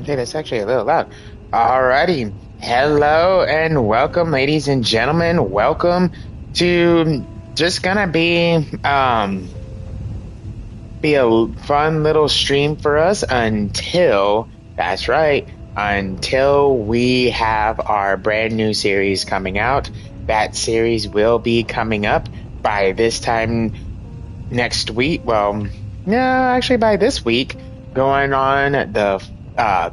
Okay, that's actually a little loud. Alrighty. Hello and welcome, ladies and gentlemen. Welcome to just gonna be a fun little stream for us until that's right, until we have our brand new series coming out. That series will be coming up by this time next week. Well, no, actually by this week, going on the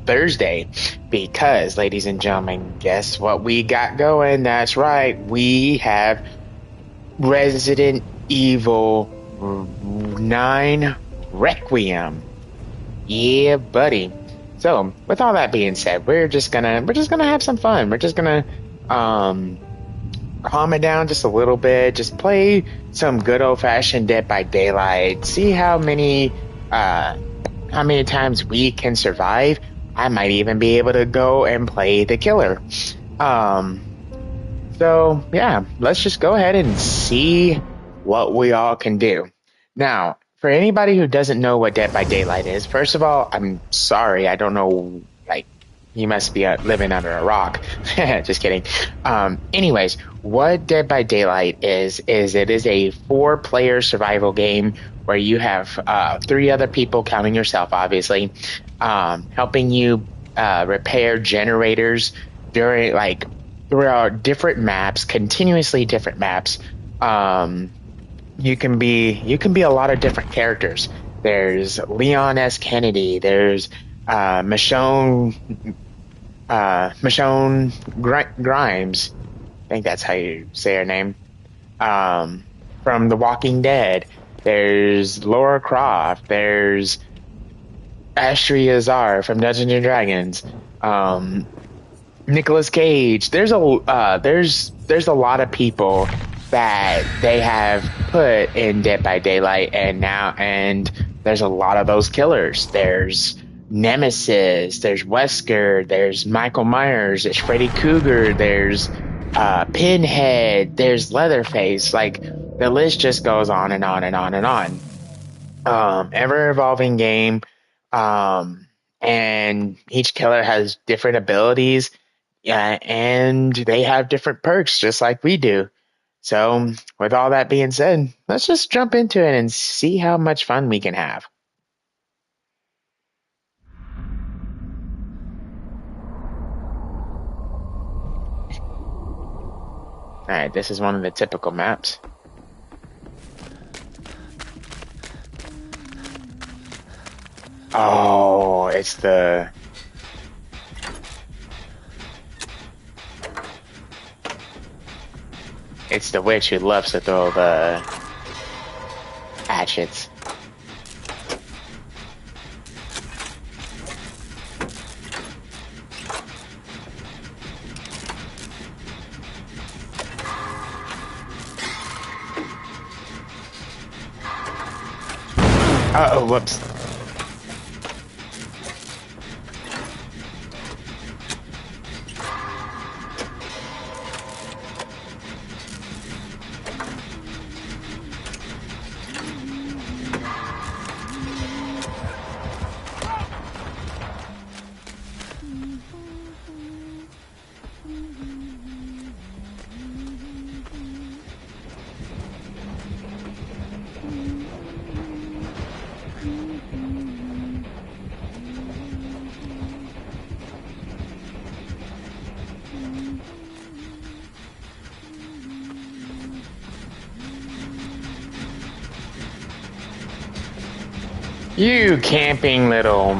Thursday, because, ladies and gentlemen, guess what we got going? That's right, we have Resident Evil 9 Requiem. Yeah, buddy. So, with all that being said, we're just gonna have some fun. We're just gonna calm it down just a little bit. Just play some good old fashioned Dead by Daylight. See how many times we can survive. I might even be able to go and play the killer. So yeah, let's just go ahead and see what we all can do. Now, for anybody who doesn't know what Dead by Daylight is, first of all, I'm sorry, I don't know, like, you must be living under a rock. Just kidding. Anyways, what Dead by Daylight is it is a 4-player survival game where you have 3 other people, counting yourself, obviously, helping you repair generators during, like, throughout different maps, continuously different maps. You can be a lot of different characters. There's Leon S. Kennedy. There's Michonne Grimes. I think that's how you say her name. From The Walking Dead. There's Laura Croft. There's Ashri Azar from Dungeons and Dragons. Nicolas Cage. There's a lot of people that they have put in Dead by Daylight, and there's a lot of those killers. There's Nemesis, there's Wesker, there's Michael Myers, there's Freddy Krueger, there's Pinhead, there's Leatherface. Like, the list just goes on and on and on and on. Ever evolving game, and each killer has different abilities, and they have different perks just like we do. So, with all that being said, let's just jump into it and see how much fun we can have. Alright, this is one of the typical maps. Oh, it's the witch who loves to throw the hatchets. Uh-oh, whoops. You camping little...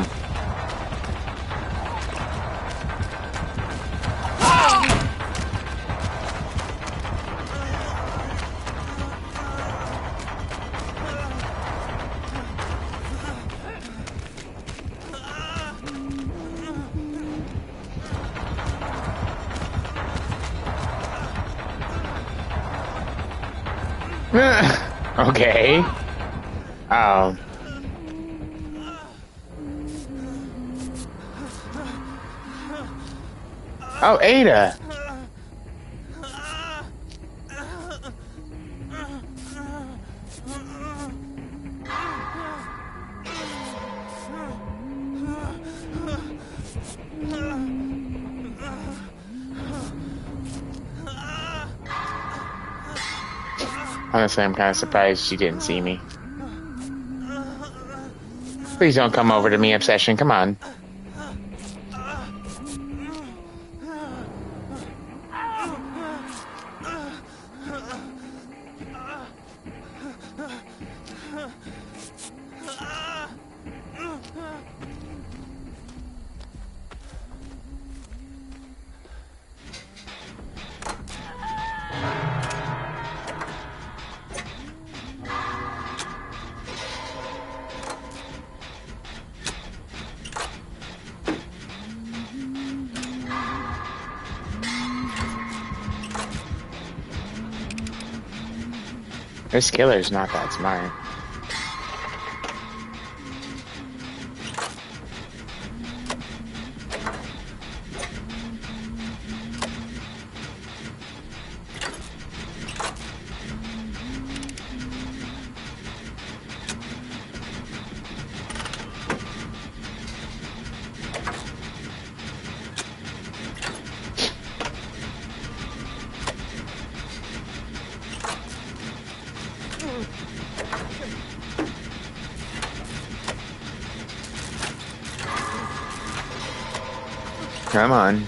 Okay. Oh, Ada. Honestly, I'm kind of surprised she didn't see me. Please don't come over to me, Obsession. Come on. This killer's not that smart. Come on.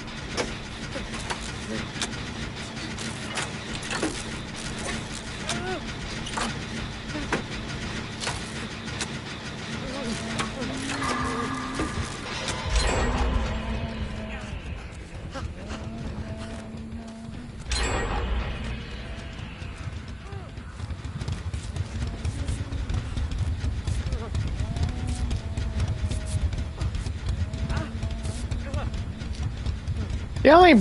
The only,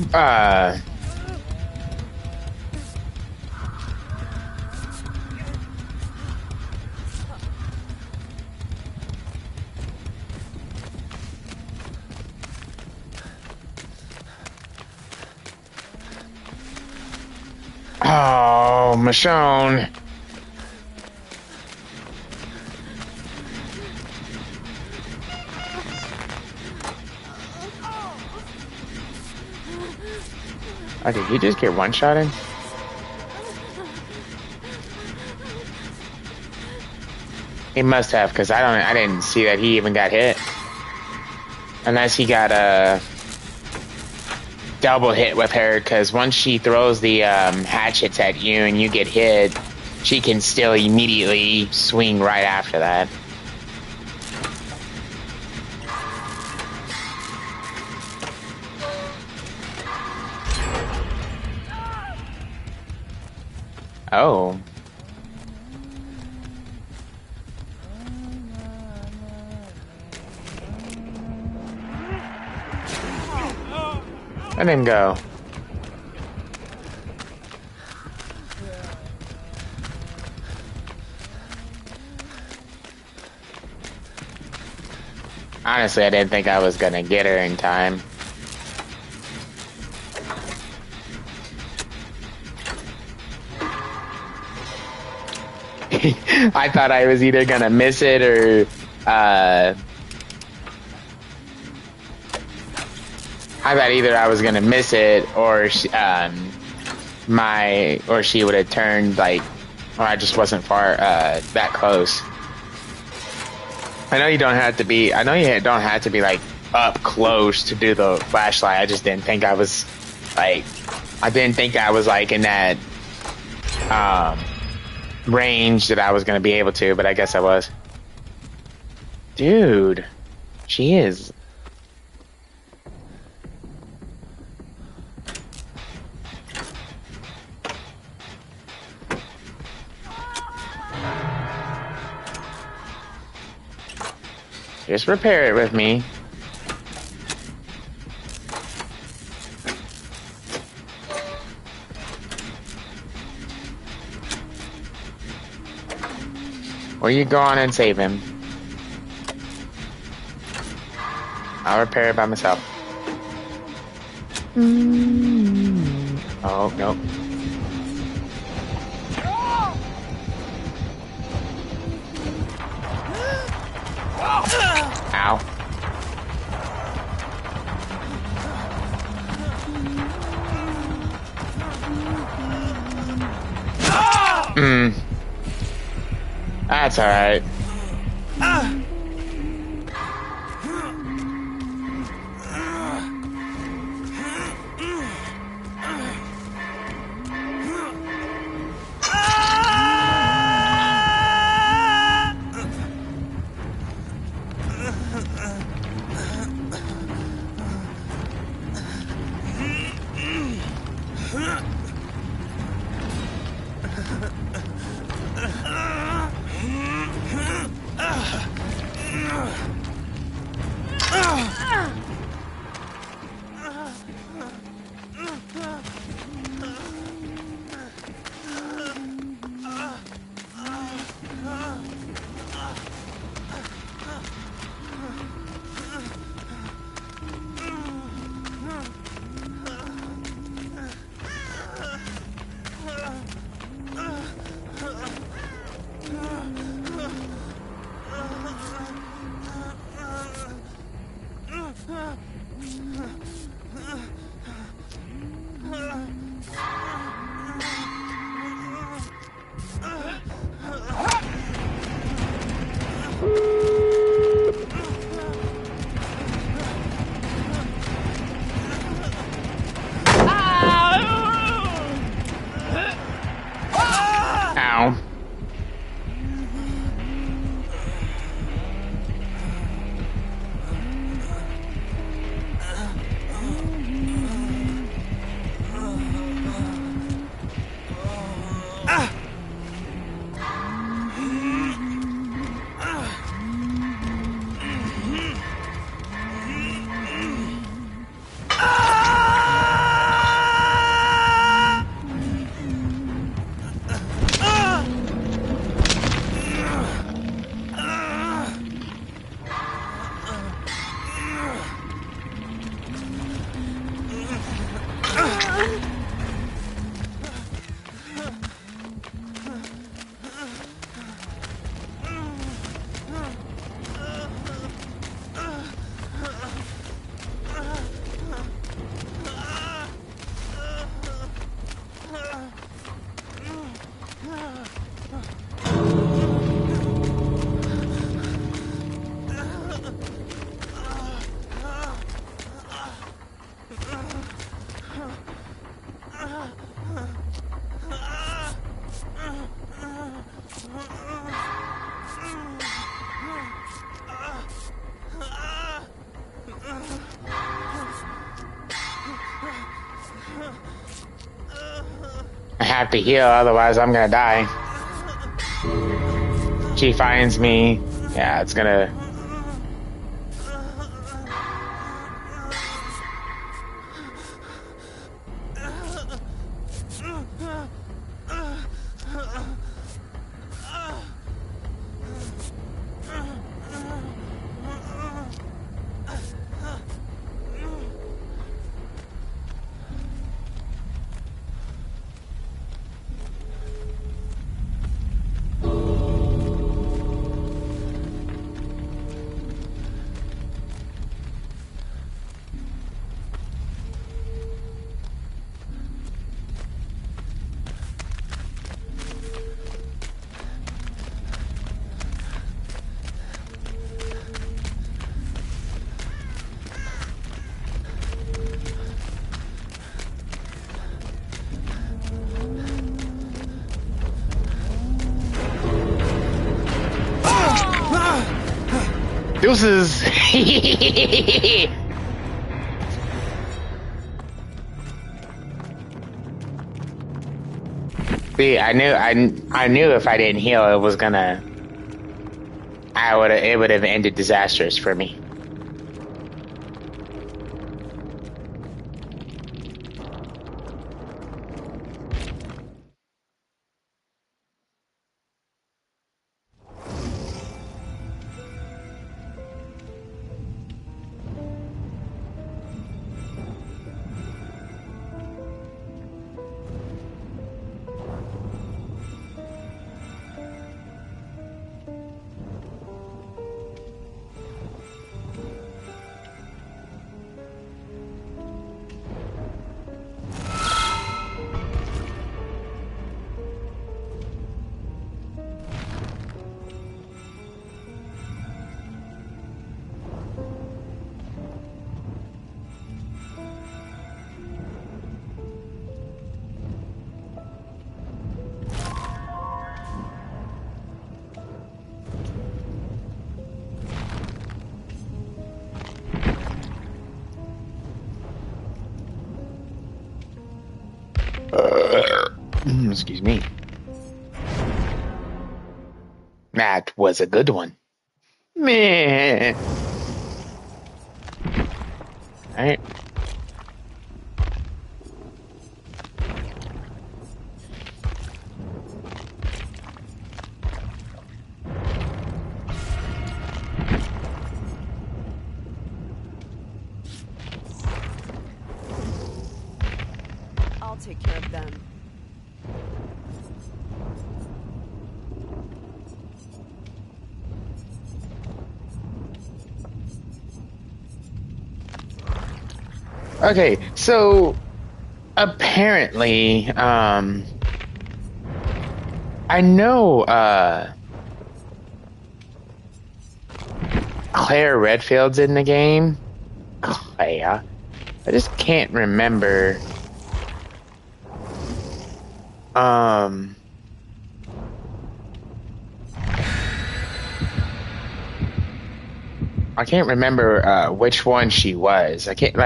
oh, Michonne. Oh, did he just get one-shotted? He must have, because I didn't see that he even got hit. Unless he got a double hit with her, because once she throws the hatchets at you and you get hit, she can still immediately swing right after that. Oh. Let him go. Honestly, I didn't think I was gonna get her in time. I thought I was either gonna miss it or, I thought either I was gonna miss it or, she would have turned, like, or I just wasn't far, that close. I know you don't have to be, like, up close to do the flashlight. I just didn't think I was, like, in that, range that I was going to be able to, but I guess I was. Dude, she is. Just repair it with me. Or you go on and save him. I'll repair it by myself. Oh, no. Ow. That's alright. Ow. I have to heal, otherwise I'm gonna die. She finds me. Yeah, it's gonna... Deuces! See, I knew if I didn't heal, it was gonna... it would have ended disastrous for me. Excuse me. That was a good one. Man. Alright. I'll take care of them. Okay, so apparently, I know Claire Redfield's in the game. Claire. I just can't remember. I can't remember which one she was. I can't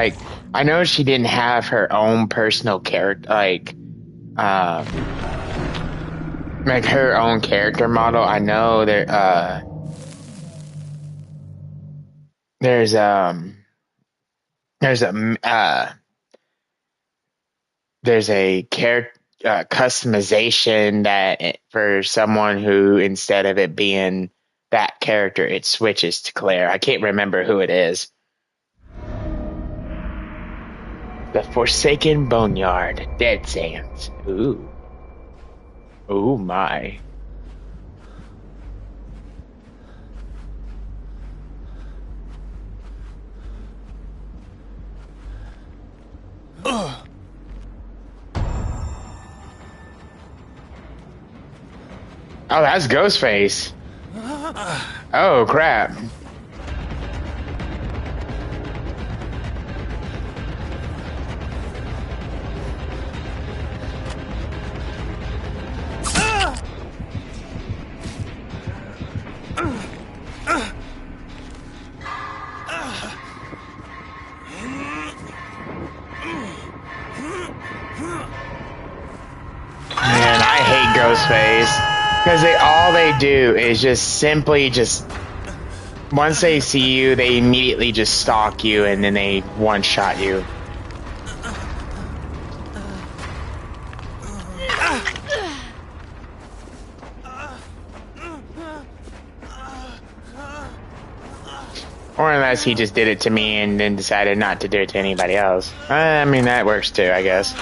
I know she didn't have her own personal character like her own character model. I know there's a character customization that for someone who, instead of it being that character, it switches to Claire. I can't remember who it is. The Forsaken Boneyard, Dead Sands. Ooh. Oh my. Oh, that's Ghostface. Oh, crap. Man, I hate Ghostface. Because all they do is just simply once they see you, they immediately just stalk you and then they one-shot you. Or unless he just did it to me and then decided not to do it to anybody else. I mean, that works too, I guess.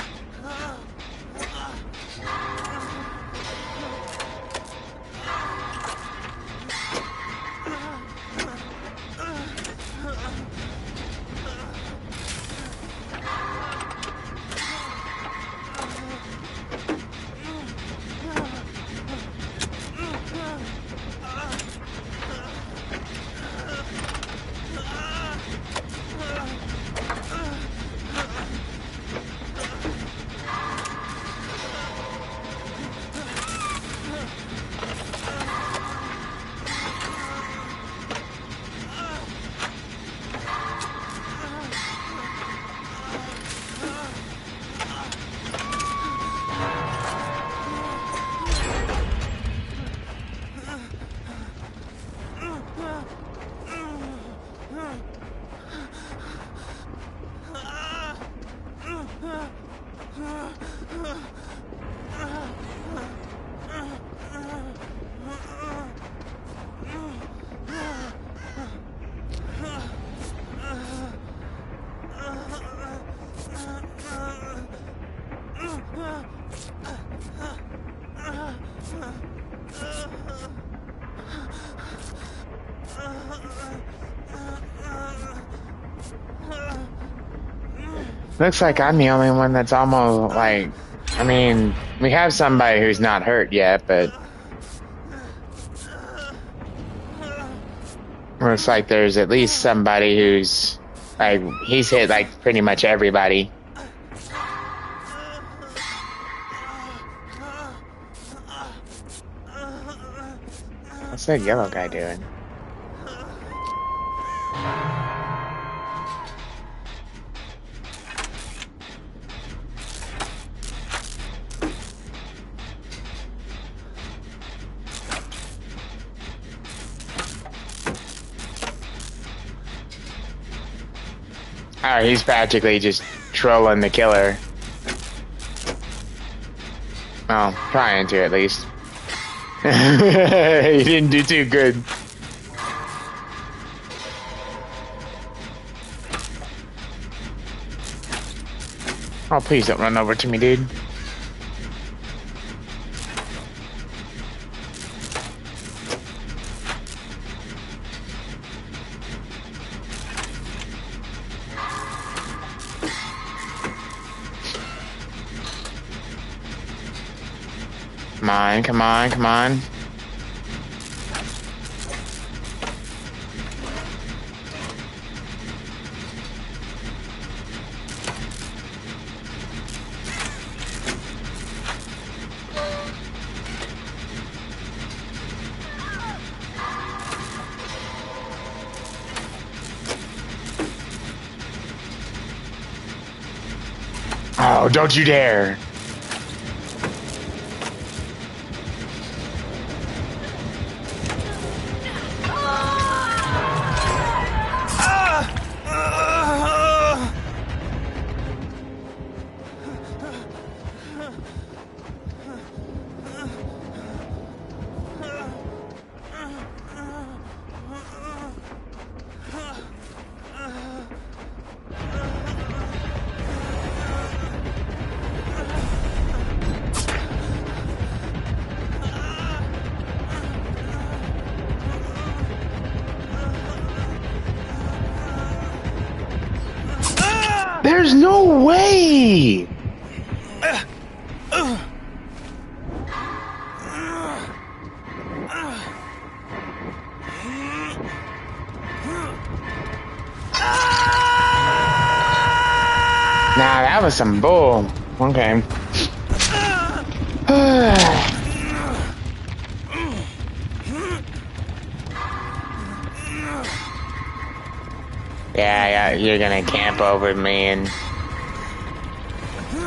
Looks like I'm the only one that's almost like, I mean, we have somebody who's not hurt yet, but looks like there's at least somebody who's like, he's hit like pretty much everybody. What's that yellow guy doing? Oh, he's practically just trolling the killer. Well, trying to at least. He didn't do too good. Oh, please don't run over to me, dude. Come on, come on, come on. Oh, don't you dare. There's no way! Nah, that was some bull. Okay. Yeah, you're gonna camp over me and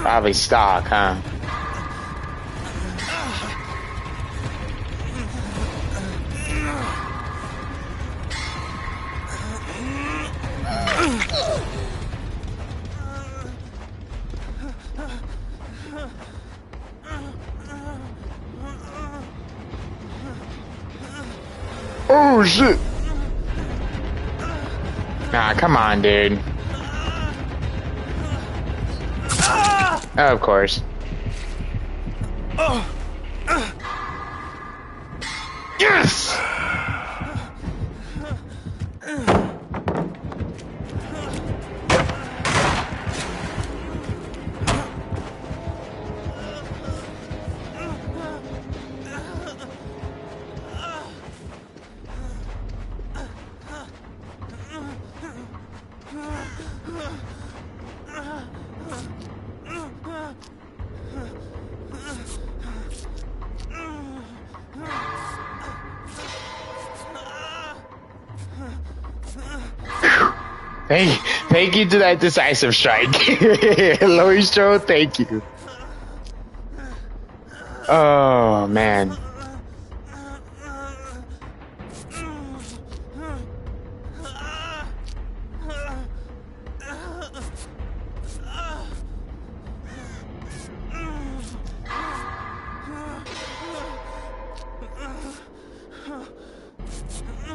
probably stalk, huh? Oh, shit! Nah, come on, dude. Oh, of course. Yes! Thank you to that decisive strike. Laurie Strode, thank you. Oh, man.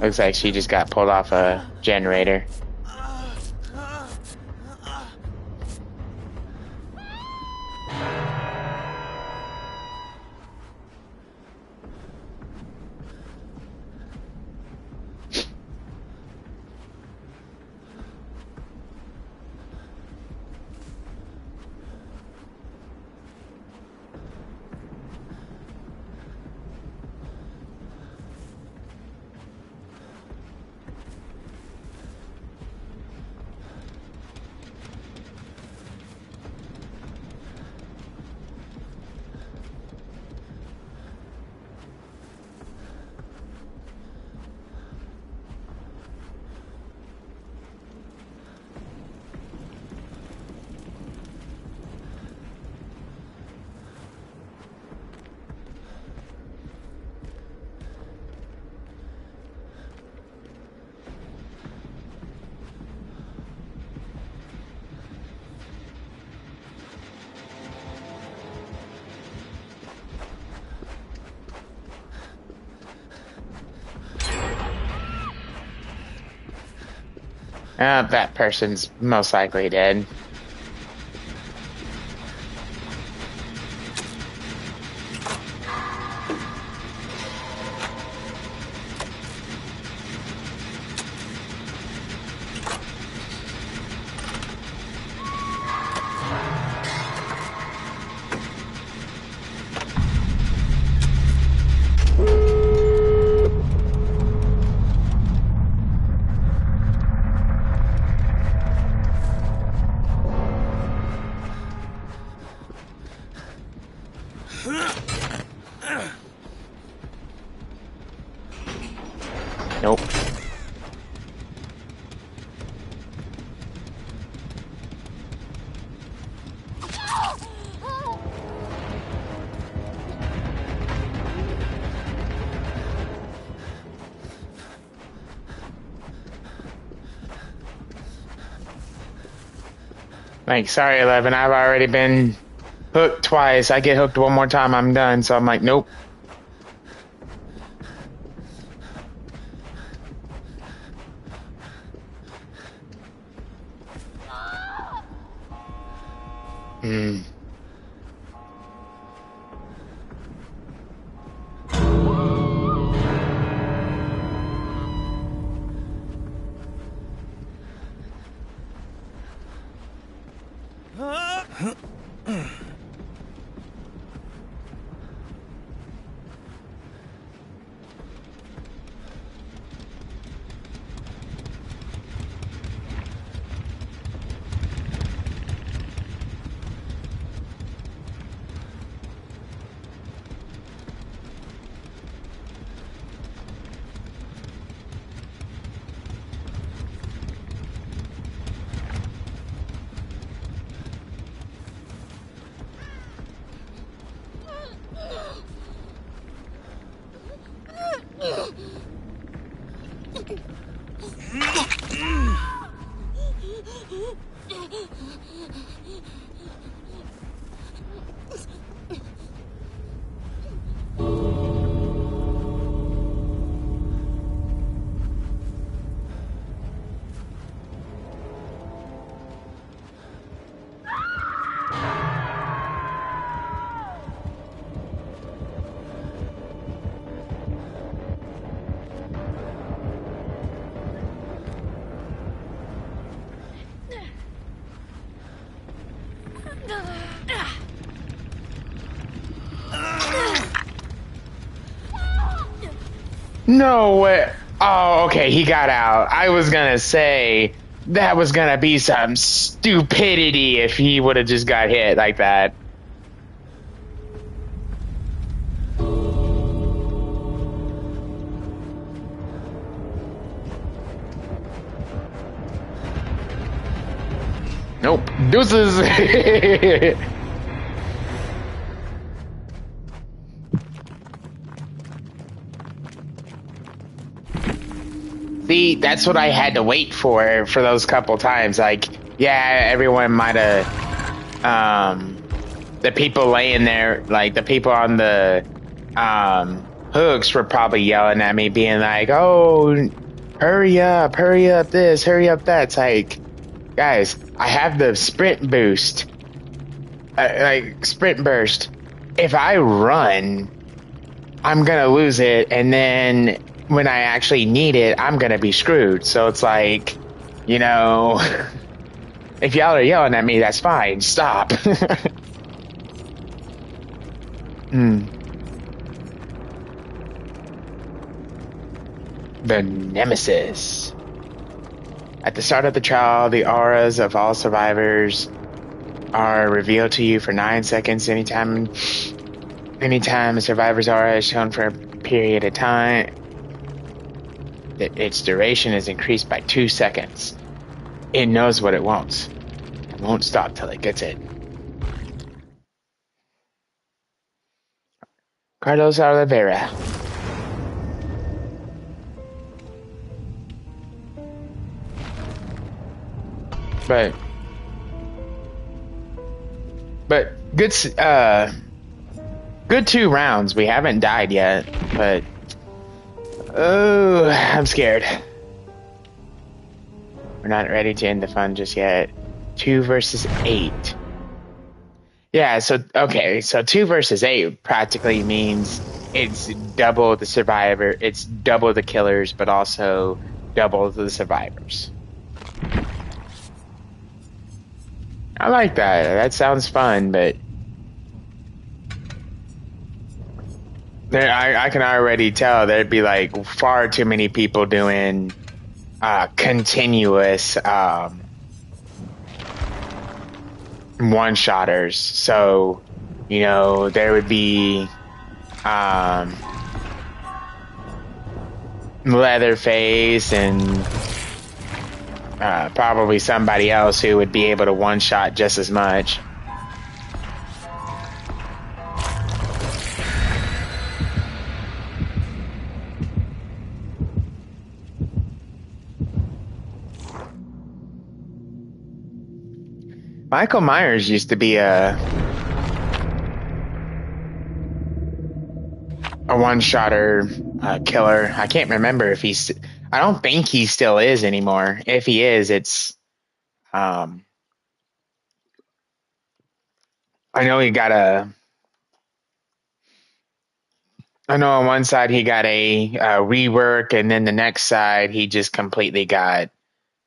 Looks like she just got pulled off a generator. That person's most likely dead. Nope. Like, sorry, 11, I've already been hooked twice. I get hooked one more time, I'm done. So I'm like, nope. Hmm. No way. Oh, okay, he got out. I was gonna say that was gonna be some stupidity if he would have just got hit like that. Nope. Deuces. See, that's what I had to wait for those couple times. Like, yeah, everyone might have, the people laying there, like the people on the, hooks were probably yelling at me, being like, "Oh, hurry up this, hurry up that." It's like, guys, I have the sprint boost, like sprint burst. If I run, I'm gonna lose it, and then when I actually need it, I'm gonna be screwed. So it's like, you know, if y'all are yelling at me, that's fine. Stop. The Nemesis. At the start of the trial, the auras of all survivors are revealed to you for 9 seconds. Anytime a survivor's aura is shown for a period of time, its duration is increased by 2 seconds. It knows what it wants. It won't stop till it gets it. Carlos Oliveira. But good 2 rounds. We haven't died yet, but oh, I'm scared. We're not ready to end the fun just yet. 2 versus 8. Yeah, so, okay, so 2 versus 8 practically means it's double the survivor, it's double the killers, but also double the survivors. I like that. That sounds fun, but I can already tell there'd be like far too many people doing continuous one-shotters. So, you know, there would be Leatherface and probably somebody else who would be able to one-shot just as much. Michael Myers used to be a one-shotter killer. I can't remember if he's... I don't think he still is anymore. If he is, it's... I know he got a... I know on one side he got a rework, and then the next side he just completely got...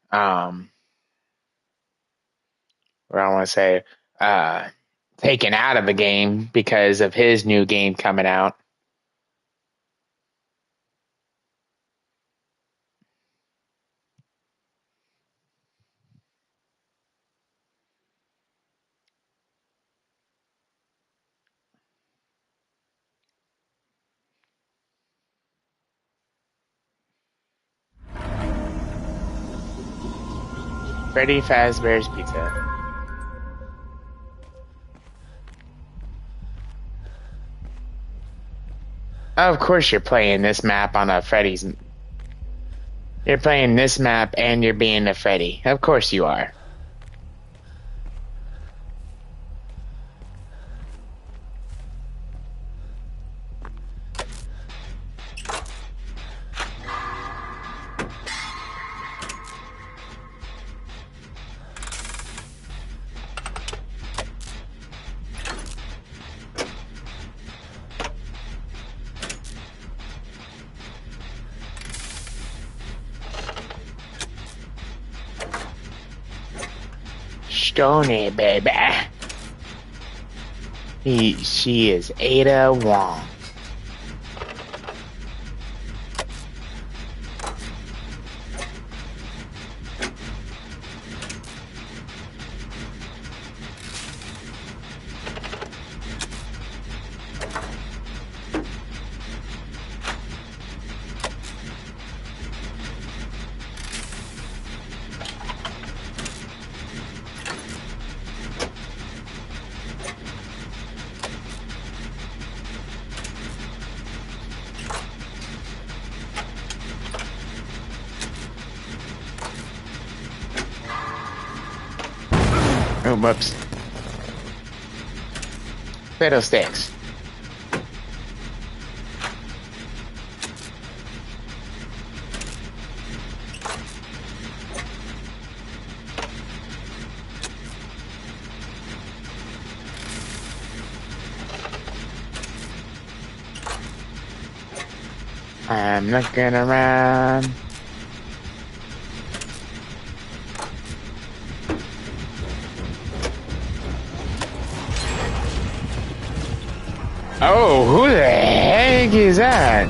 what I want to say... taken out of the game because of his new game coming out. Freddy Fazbear's Pizza. Of course you're playing this map on a Freddy's... You're playing this map and you're being a Freddy. Of course you are. Stony, baby. She is Ada Wong. Oh, whoops. Fiddlesticks. I'm looking around. Oh, who the heck is that?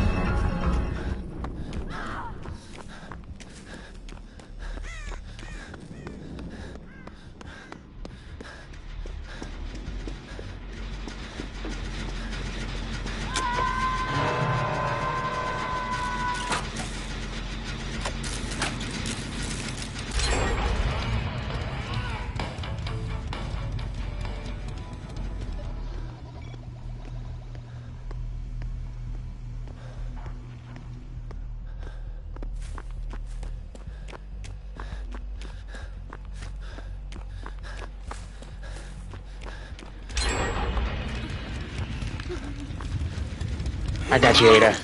I got you, Ada.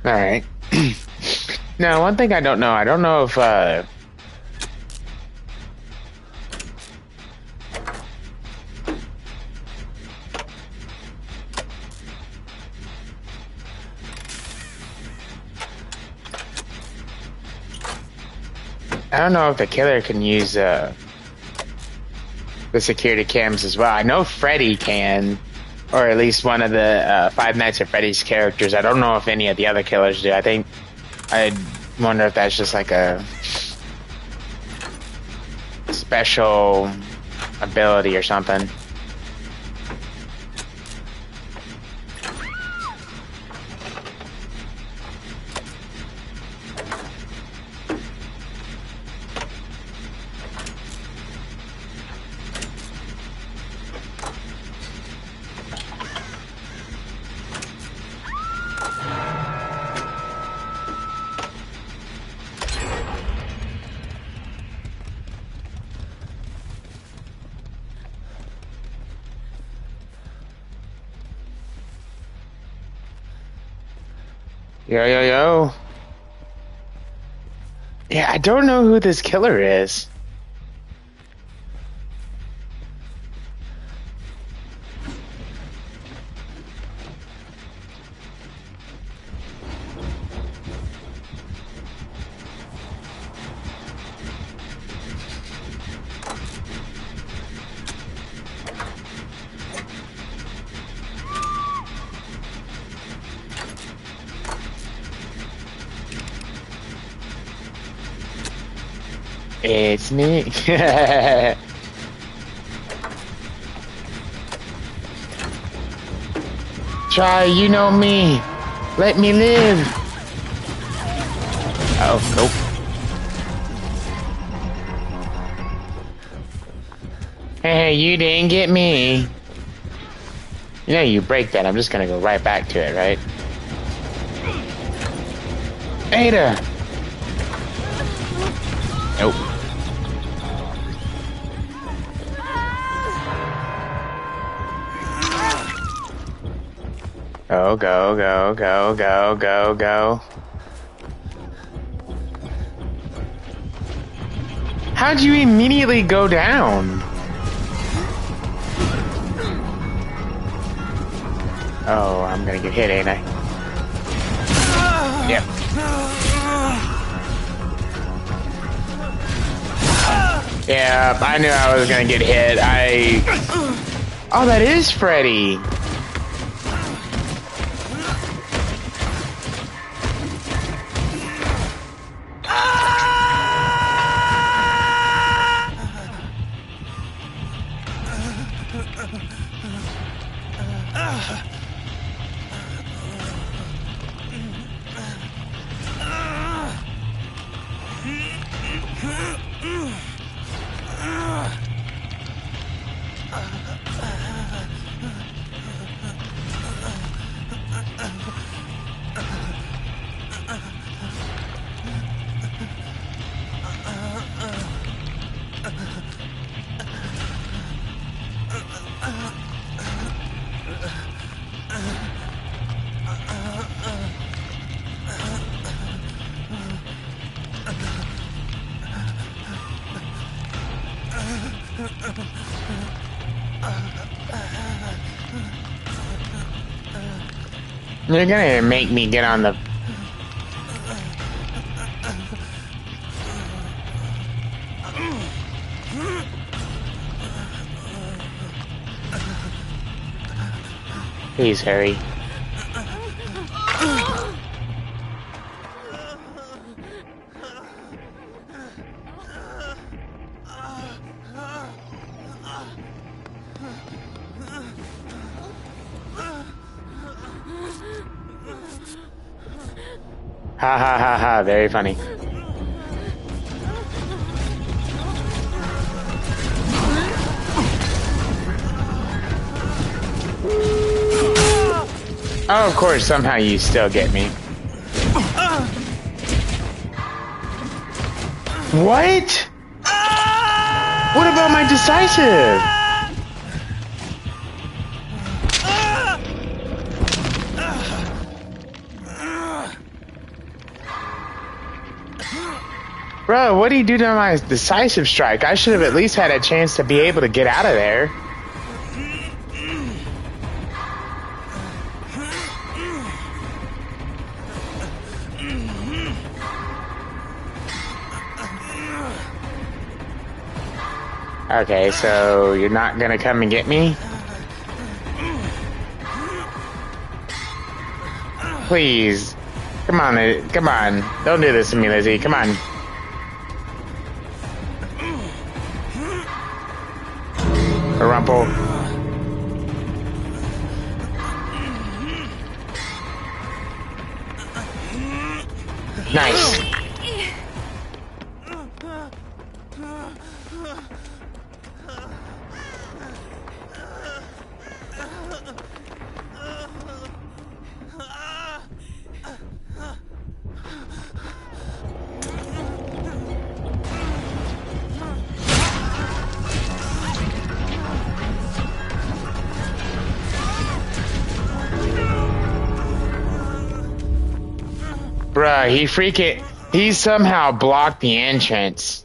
Alright. Now, one thing I don't know if, I don't know if the killer can use, the security cams as well. I know Freddy can, or at least one of the, Five Nights at Freddy's characters. I don't know if any of the other killers do. I wonder if that's just like a special ability or something. Yo, yo, yo. Yeah, I don't know who this killer is. It's me. Try, you know me. Let me live. Oh, nope. Hey, you didn't get me. You know, you break that, I'm just gonna go right back to it, right? Ada! Nope. Go, go, go, go, go, go, go. How'd you immediately go down? Oh, I'm gonna get hit, ain't I? Yep. Yeah, I knew I was gonna get hit. Oh, that is Freddy. You're gonna make me get on the... Please hurry. Ha ha ha ha, very funny. Oh, of course, somehow you still get me. What? What about my decisive? Bro, what do you do to my decisive strike? I should have at least had a chance to be able to get out of there. Okay, so you're not gonna come and get me? Please. Come on, come on. Don't do this to me, Lizzie. Come on. Rumple. Nice. Bruh, he somehow blocked the entrance.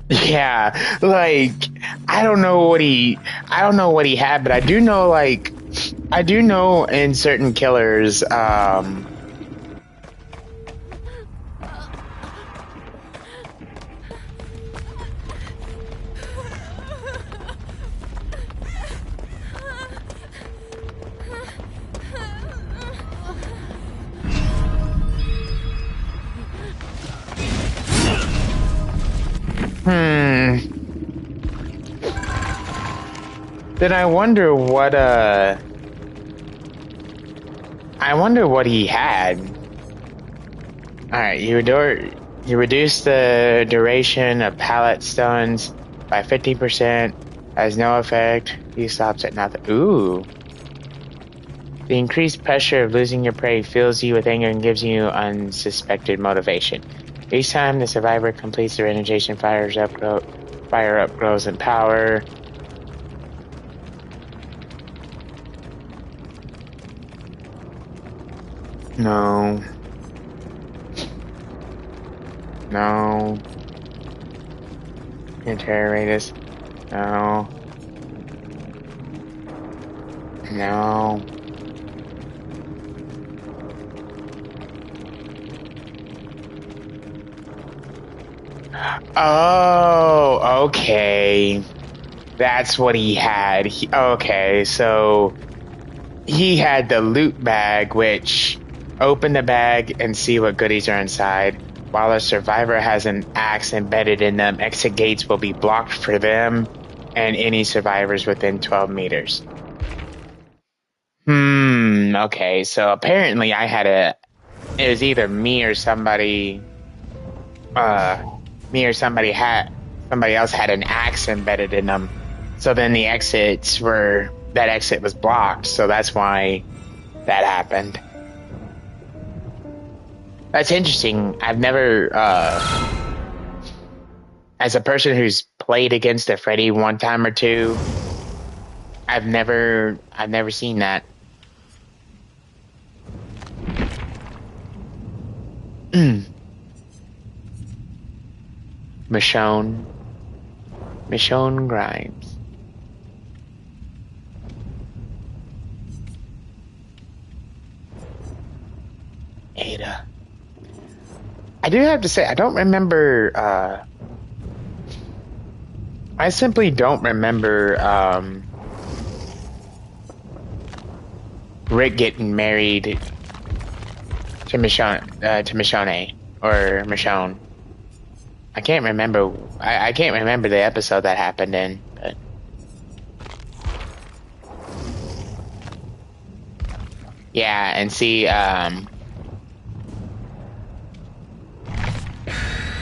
Yeah, like I don't know what he had, but I do know in certain killers, then I wonder what he had. Alright, you reduce the duration of pallet stuns by 50%, has no effect, he stops at nothing. Ooh. The increased pressure of losing your prey fills you with anger and gives you unsuspected motivation. Each time the survivor completes their energization, fire up grows in power. No. No. Interrogate us. No. No. Oh, okay. That's what he had. Okay, so he had the loot bag, which open the bag and see what goodies are inside. While a survivor has an axe embedded in them, exit gates will be blocked for them and any survivors within 12 meters. Okay, so apparently it was either me or somebody else had an axe embedded in them. So then that exit was blocked, so that's why that happened. That's interesting. I've never, as a person who's played against a Freddy one time or two, I've never seen that. Michonne Grimes. Ada. I do have to say, I don't remember, I simply don't remember, Rick getting married to Michonne, or Michonne. I can't remember, I can't remember the episode that happened in, but. Yeah, and see,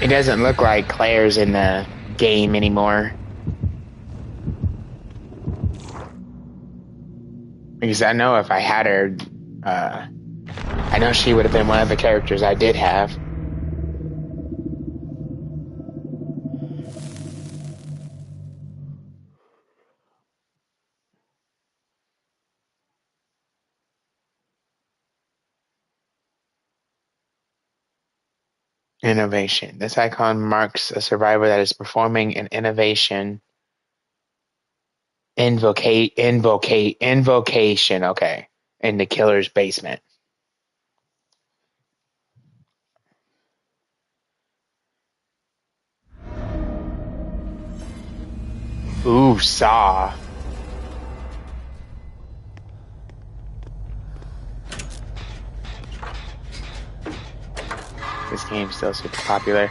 It doesn't look like Claire's in the game anymore. Because I know if I had her, I know she would have been one of the characters I did have. Innovation. This icon marks a survivor that is performing an innovation. Invocation, okay. In the killer's basement. Ooh, Saw. This game's still super popular.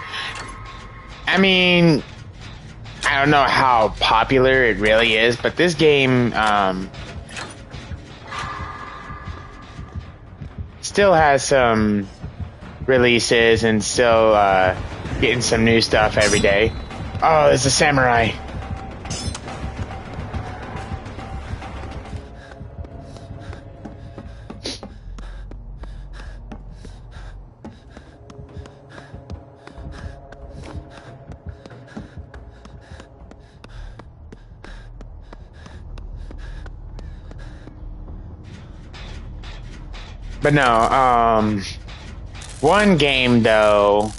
I mean, I don't know how popular it really is, but this game still has some releases and still getting some new stuff every day. Oh, there's a samurai. But no, one game though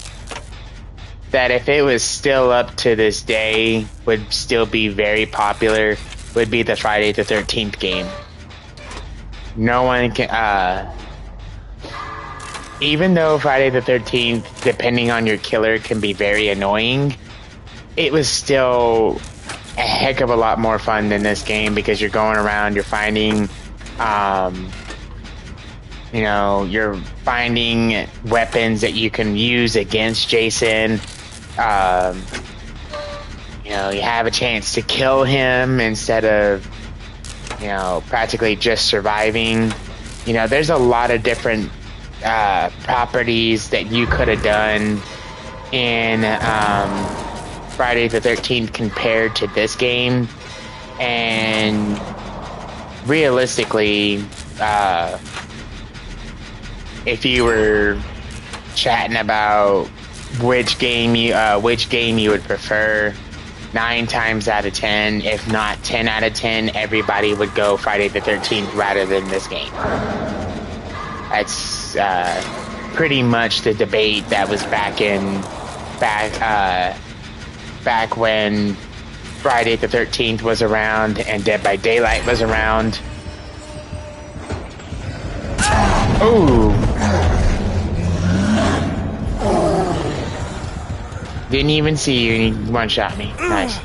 that if it was still up to this day would still be very popular would be the Friday the 13th game. No one can, even though Friday the 13th, depending on your killer, can be very annoying, it was still a heck of a lot more fun than this game because you're going around, you're finding, you know, you're finding weapons that you can use against Jason. You know, you have a chance to kill him instead of, you know, practically just surviving. You know, there's a lot of different properties that you could have done in Friday the 13th compared to this game. And realistically, if you were chatting about which game you would prefer, 9 times out of 10, if not 10 out of 10, everybody would go Friday the 13th rather than this game. That's pretty much the debate that was back when Friday the 13th was around and Dead by Daylight was around. Ooh. Didn't even see you and he one-shot me. Nice.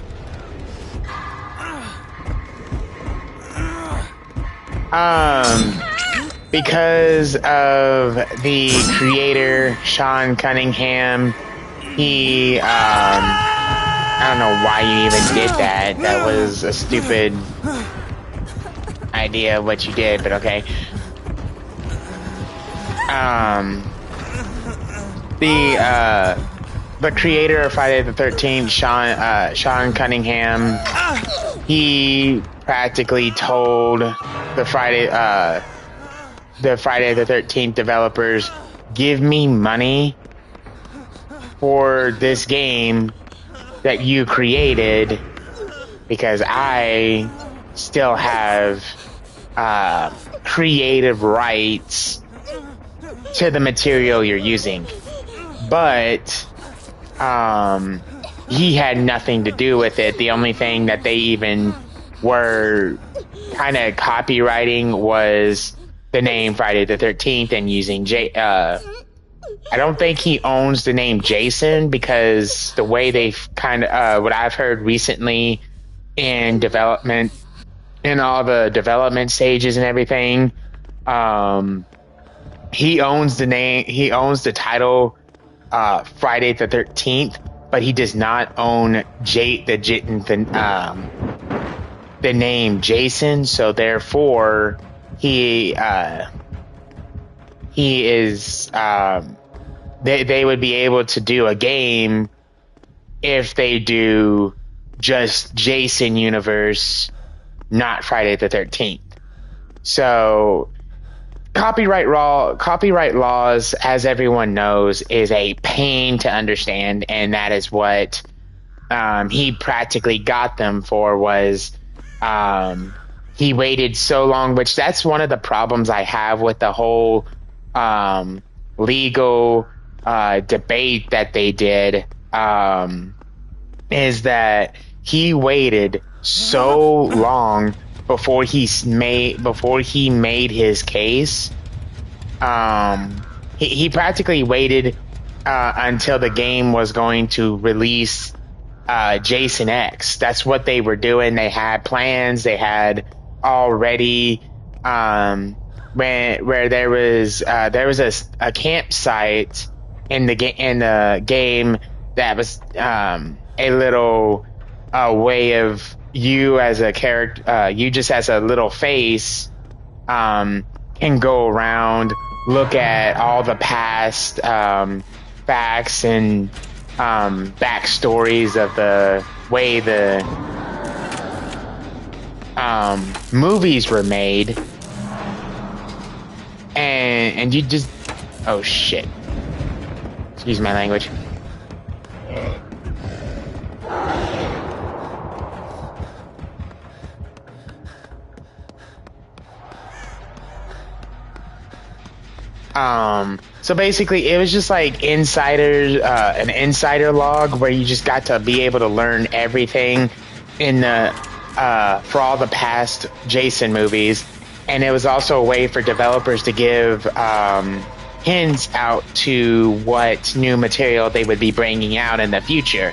Because of the creator, Sean Cunningham, he, I don't know why you even did that. That was a stupid idea of what you did, but okay. The creator of Friday the 13th, Sean Cunningham, he practically told the Friday the 13th developers, give me money for this game that you created because I still have creative rights to the material you're using. But he had nothing to do with it. The only thing that they even were kind of copywriting was the name Friday the 13th and using I don't think he owns the name Jason because the way they've kind of what I've heard recently in development, in all the development stages and everything, he owns the title Friday the 13th, but he does not own the name Jason, so therefore he is they would be able to do a game if they do just Jason universe, not Friday the 13th. So copyright laws, as everyone knows, is a pain to understand, and that is what he practically got them for. Was he waited so long, which that's one of the problems I have with the whole legal debate that they did, is that he waited so long before he made his case. He practically waited until the game was going to release Jason X. That's what they were doing. They had plans. They had already where there was a campsite in the game that was a little way of you as a character, you just as a little face, can go around, look at all the past facts and backstories of the way the movies were made, and you just, oh shit, excuse my language. So basically it was just like an insider log where you just got to be able to learn everything in the for all the past Jason movies, and it was also a way for developers to give hints out to what new material they would be bringing out in the future.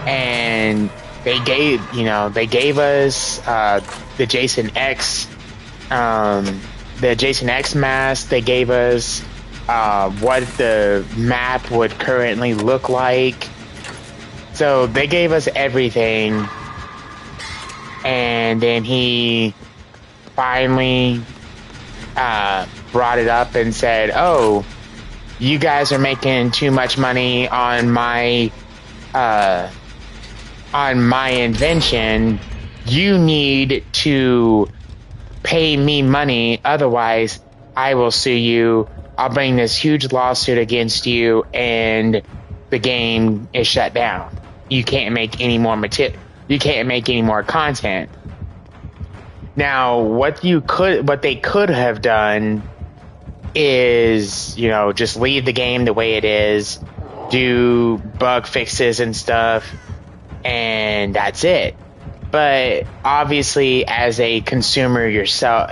And they gave us the Jason X mask. They gave us what the map would currently look like. So they gave us everything, and then he finally brought it up and said, "Oh, you guys are making too much money on my invention. You need to pay me money, otherwise I will sue you. I'll bring this huge lawsuit against you, and the game is shut down. You can't make any more material. You can't make any more content." Now, what they could have done is, just leave the game the way it is, do bug fixes and stuff, and that's it. But obviously, as a consumer yourself,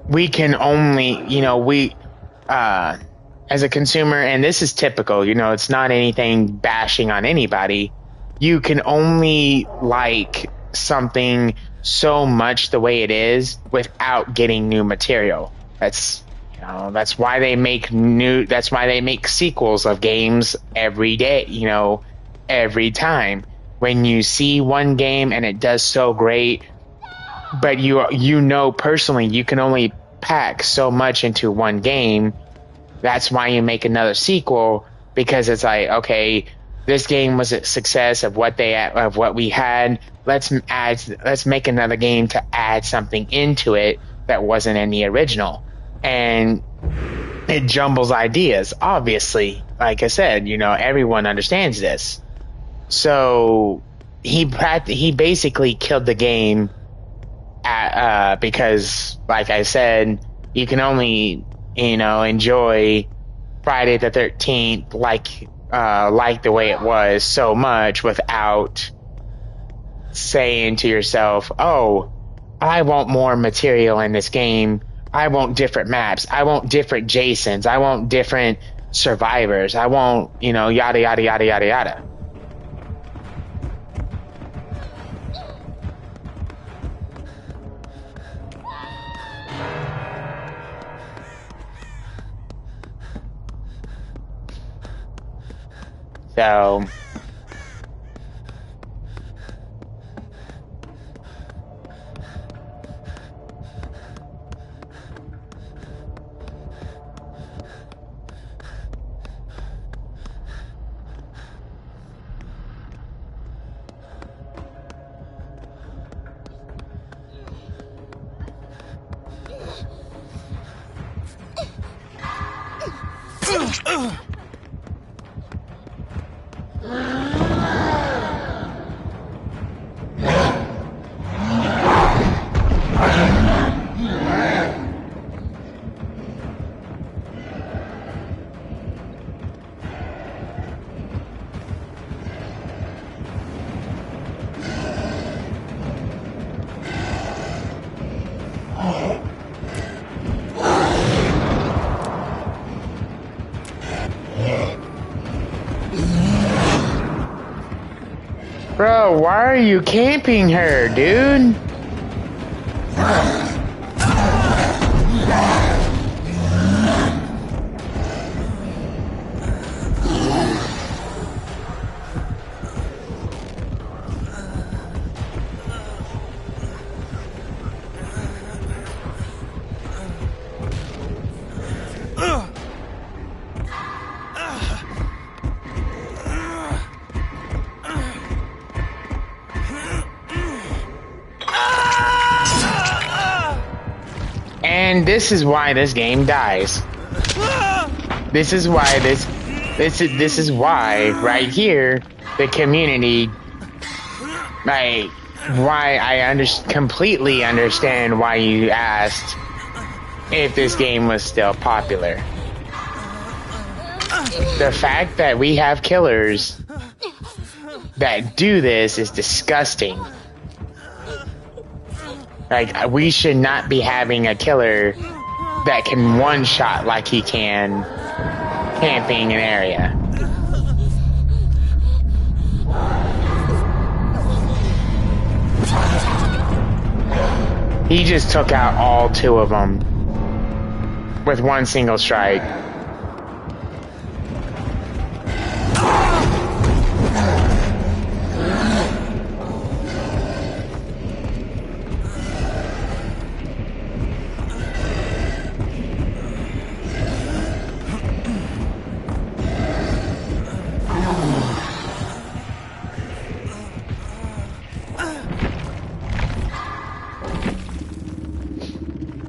we can only, as a consumer, and this is typical, it's not anything bashing on anybody. You can only like something so much the way it is without getting new material. That's why they make sequels of games every day, every time. When you see one game and it does so great, but personally you can only pack so much into one game, that's why you make another sequel, because it's like, okay, this game was a success of what we had. Let's make another game to add something into it that wasn't in the original. And it jumbles ideas, obviously. Like I said, everyone understands this. So he basically killed the game because, like I said, you can only enjoy Friday the 13th like the way it was so much without saying to yourself, "Oh, I want more material in this game. I want different maps. I want different Jasons. I want different survivors. I want, yada, yada, yada, yada, yada." So Bro, why are you camping her, dude? And this is why this game dies. This is why this is why right here the community, like, why I completely understand why you asked if this game was still popular. The fact that we have killers that do this is disgusting. Like, we should not be having a killer that can one-shot like he can camping an area. He just took out all two of them with one single strike.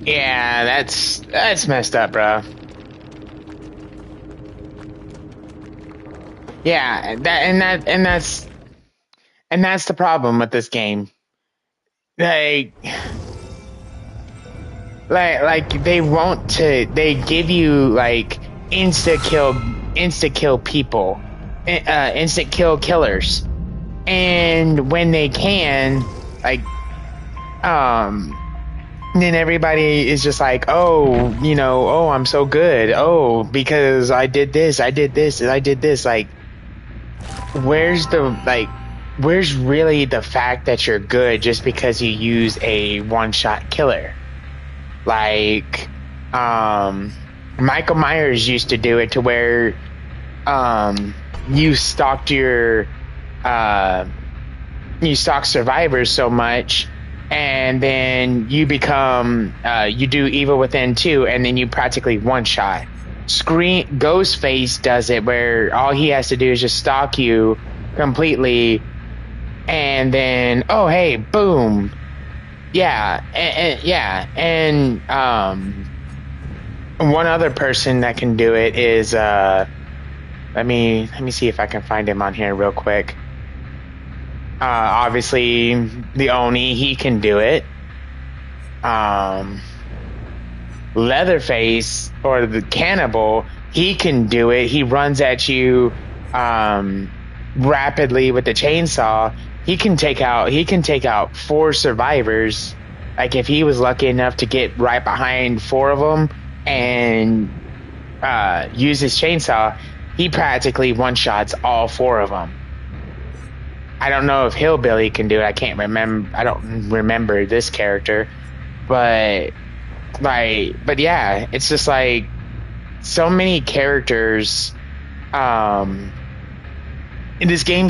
Yeah, that's messed up, bro. Yeah, that's the problem with this game. Like they give you like instant kill people, instant kill killers, and when they can, like, then everybody is just like, oh, you know, oh, I'm so good. Oh, because I did this, and I did this. Like, where's really the fact that you're good just because you use a one-shot killer? Like, Michael Myers used to do it to where, you stalked survivors so much, and then you become, you do Evil Within 2, and then you practically one-shot. Ghostface does it where all he has to do is just stalk you completely, and then, oh, hey, boom. Yeah, and one other person that can do it is, let me see if I can find him on here real quick. Obviously, the Oni, he can do it. Leatherface, or the Cannibal, he can do it. He runs at you rapidly with the chainsaw. He can take out 4 survivors. Like, if he was lucky enough to get right behind 4 of them and use his chainsaw, he practically one-shots all 4 of them. I don't know if Hillbilly can do it. I don't remember this character, but yeah, it's just like so many characters. In this game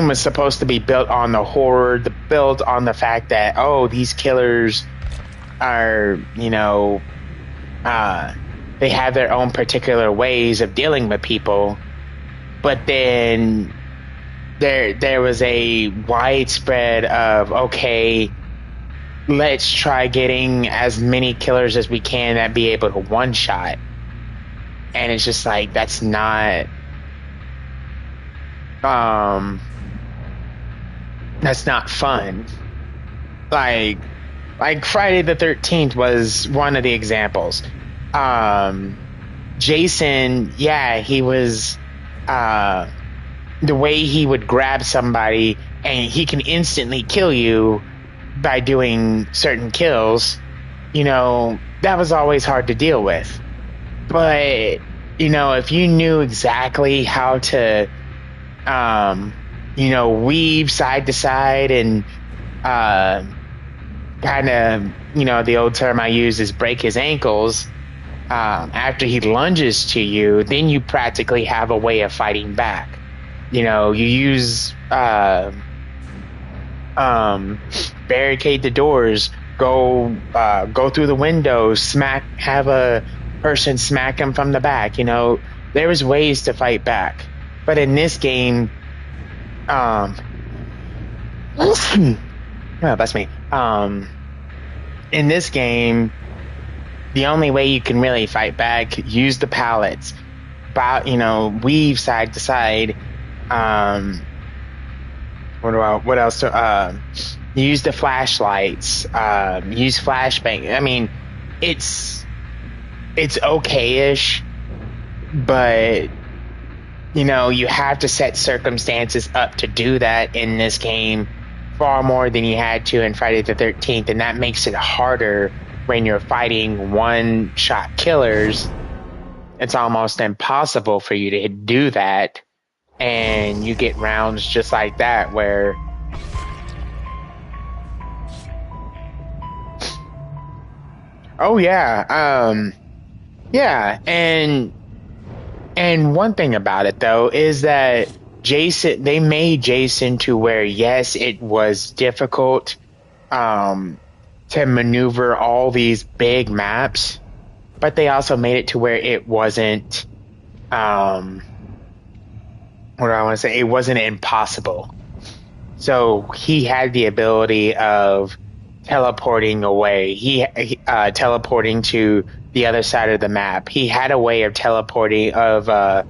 was supposed to be built on the horror, built on the fact that, oh, these killers are, you know, they have their own particular ways of dealing with people, but then there was a widespread of, okay, let's try getting as many killers as we can that be able to one-shot. and it's just like that's not um that's not fun. Like Friday the 13th was one of the examples. Jason, yeah, he was the way he would grab somebody and he can instantly kill you by doing certain kills, you know, that was always hard to deal with. But, you know, if you knew exactly how to, you know, weave side to side and kind of, you know, the old term I use is break his ankles, after he lunges to you, then you practically have a way of fighting back. You know, you use barricade the doors, go through the windows, have a person smack him from the back. You know, there was ways to fight back, but in this game, oh, that's me. In this game, the only way you can really fight back, use the pallets, you know, weave side to side. What else? Use the flashlights. Use flashbang. I mean, it's okay-ish, but you know, you have to set circumstances up to do that in this game far more than you had to in Friday the 13th, and that makes it harder when you're fighting one-shot killers. It's almost impossible for you to do that, and you get rounds just like that where oh yeah, yeah, and one thing about it though is that they made Jason to where, yes, it was difficult to maneuver all these big maps, but they also made it to where it wasn't what do I want to say? It wasn't impossible. So he had the ability of teleporting away. He teleporting to the other side of the map. He had a way of teleporting, of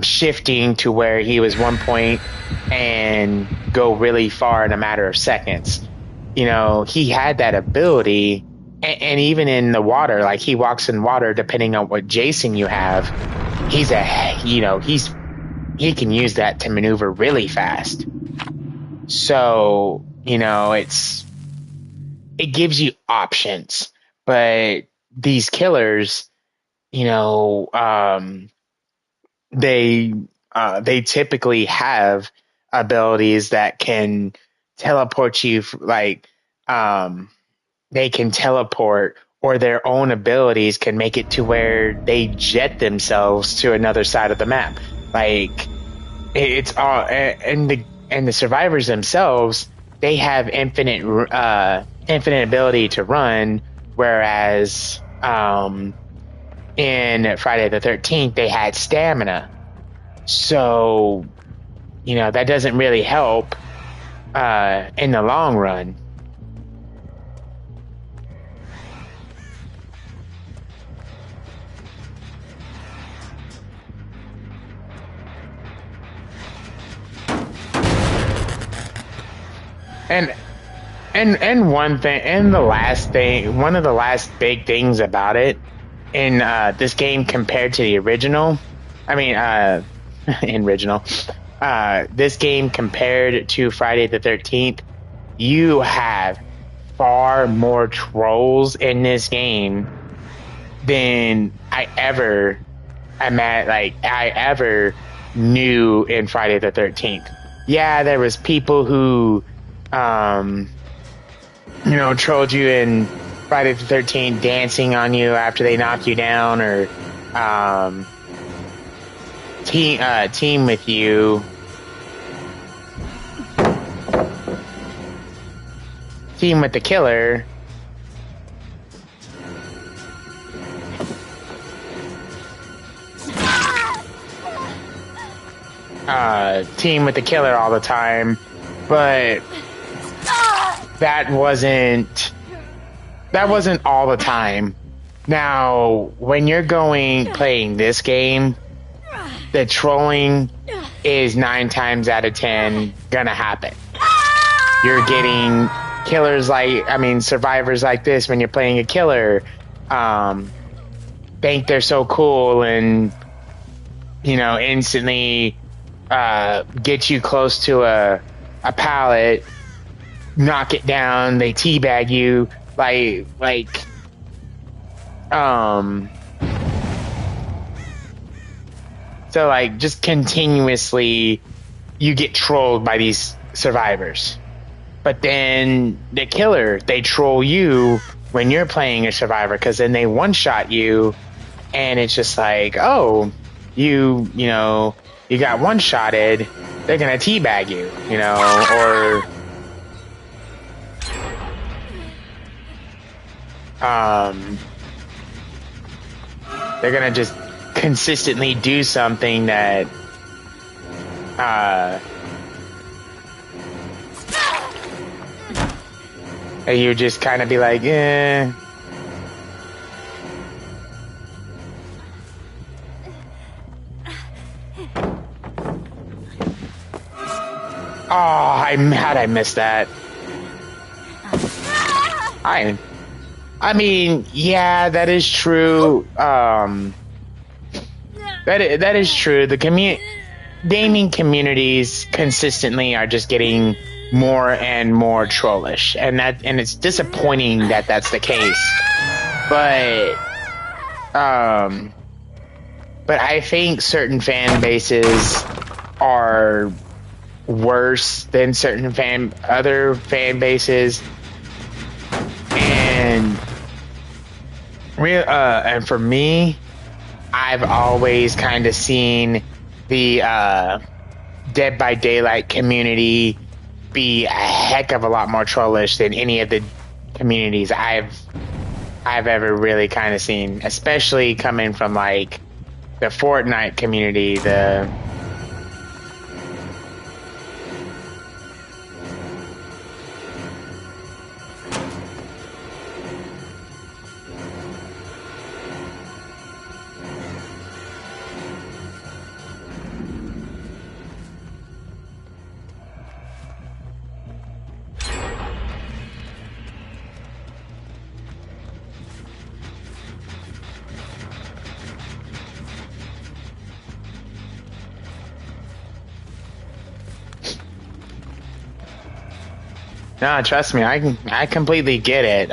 shifting to where he was one point and go really far in a matter of seconds. You know, he had that ability, and even in the water, like he walks in water, depending on what Jason you have, he can use that to maneuver really fast. So, you know, it gives you options, but these killers, you know, they typically have abilities that can teleport you, like they can teleport, or their own abilities can make it to where they jet themselves to another side of the map. Like it's all, and the survivors themselves, they have infinite ability to run, whereas in Friday the 13th they had stamina. So, you know, that doesn't really help in the long run. And one thing, and the last thing, one of the last big things about it in this game compared to the original, this game compared to Friday the 13th, you have far more trolls in this game than I ever knew in Friday the 13th. Yeah, there was people who trolled you in Friday the 13th, dancing on you after they knock you down, or team with you. Team with the killer. Team with the killer all the time, but that wasn't all the time. Now, when you're playing this game, the trolling is 9 times out of 10 gonna happen. You're getting survivors like this when you're playing a killer, think they're so cool and, instantly, get you close to a pallet, knock it down, they teabag you, so just continuously you get trolled by these survivors. But then the killer, they troll you when you're playing a survivor, because then they one-shot you, and it's just like, oh, you got one-shotted, they're gonna teabag you, or they're gonna just consistently do something that you just kind of be like, eh. Oh, I'm mad I missed that. I mean, yeah, that is true. That is true. The gaming communities consistently are just getting more and more trollish, and it's disappointing that that's the case. But I think certain fan bases are worse than other fan bases, and for me, I've always kind of seen the Dead by Daylight community be a heck of a lot more trollish than any of the communities I've ever really kind of seen, especially coming from the Fortnite community. No, trust me, I completely get it.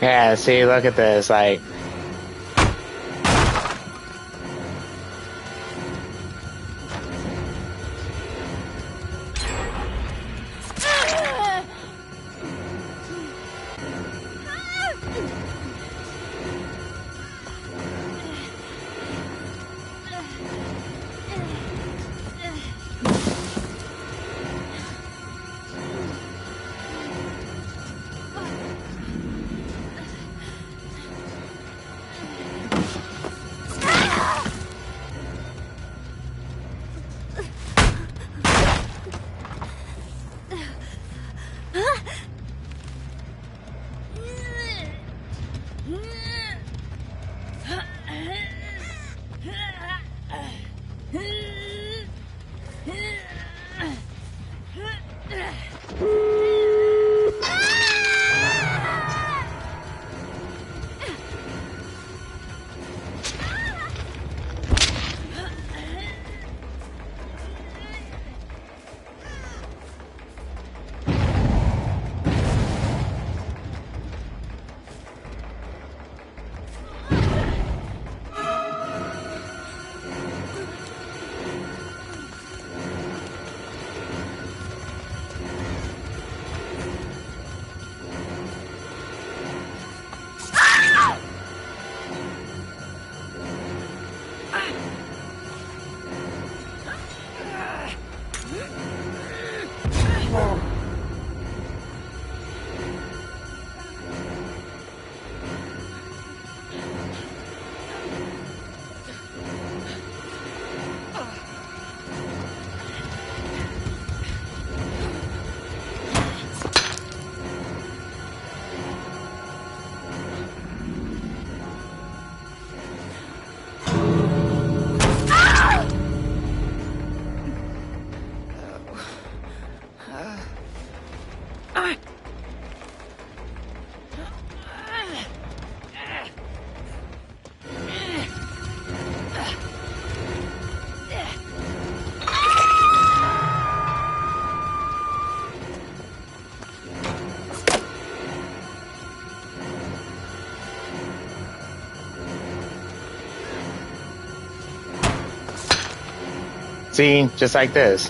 Yeah, see, look at this, See, just like this.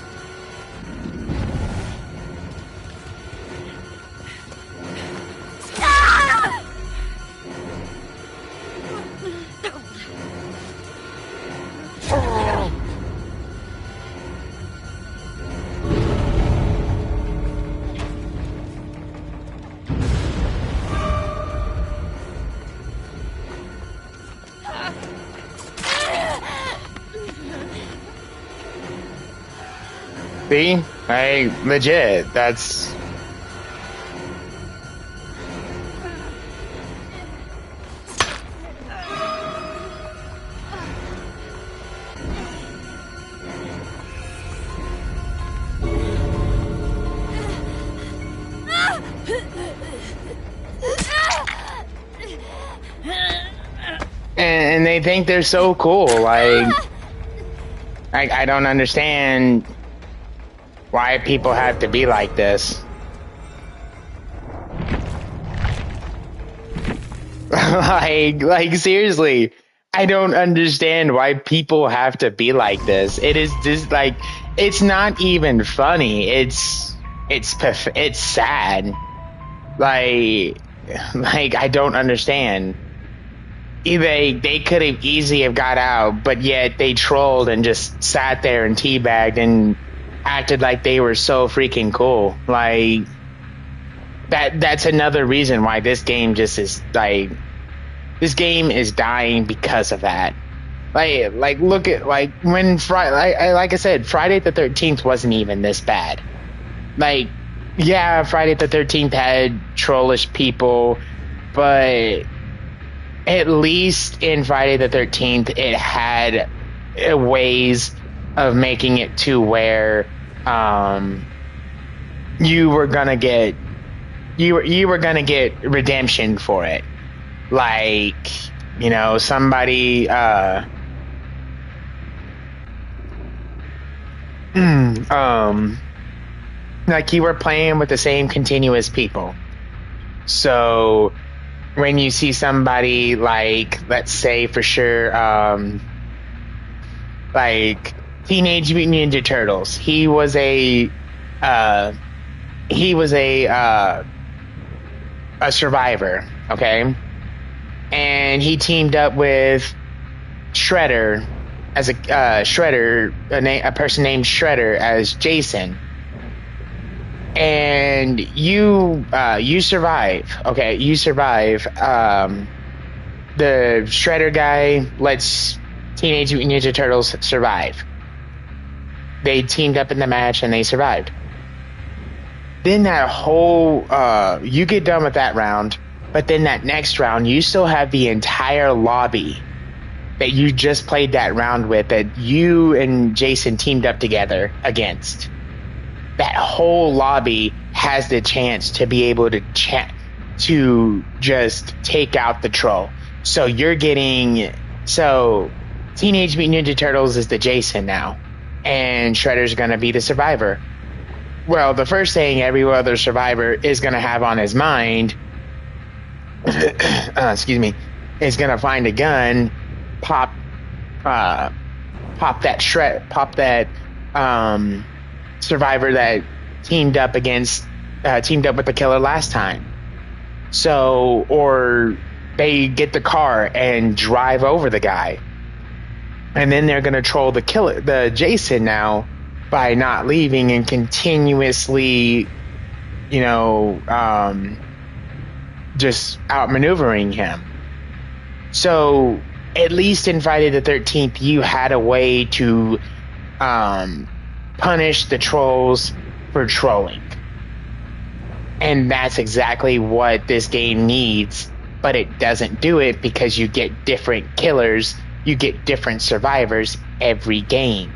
See? Legit, that's... And they think they're so cool, like... I don't understand why people have to be like this. like seriously, I don't understand why people have to be like this. It is just like, it's not even funny. It's sad. Like I don't understand. They could have easily have got out, but yet they trolled and just sat there and teabagged and acted like they were so freaking cool. Like that's another reason why this game just is like, this game is dying because of that. Like look at like when Friday, like I said, Friday the 13th wasn't even this bad. Like, yeah, Friday the 13th had trollish people, but at least in Friday the 13th it had ways of making it to where you were gonna get redemption for it. Like, you know, somebody like you were playing with the same continuous people. So when you see somebody like, let's say for sure, like Teenage Mutant Ninja Turtles, he was a survivor, okay, and he teamed up with Shredder as a person named Shredder as Jason. And you survive. Okay, you survive. The Shredder guy lets Teenage Mutant Ninja Turtles survive. They teamed up in the match and they survived. Then that whole you get done with that round, but then that next round you still have the entire lobby that you just played that round with, that you and Jason teamed up together against. That whole lobby has the chance to be able to just take out the troll. So you're getting, so Teenage Mutant Ninja Turtles is the Jason now, and Shredder's gonna be the survivor. Well, the first thing every other survivor is gonna have on his mind, excuse me, is gonna find a gun, pop that survivor that teamed up with the killer last time. So, or they get the car and drive over the guy, and then they're gonna troll the Jason now by not leaving and continuously, you know, just outmaneuvering him. So at least in Friday the 13th, you had a way to punish the trolls for trolling. And that's exactly what this game needs, but it doesn't do it because you get different killers, you get different survivors every game.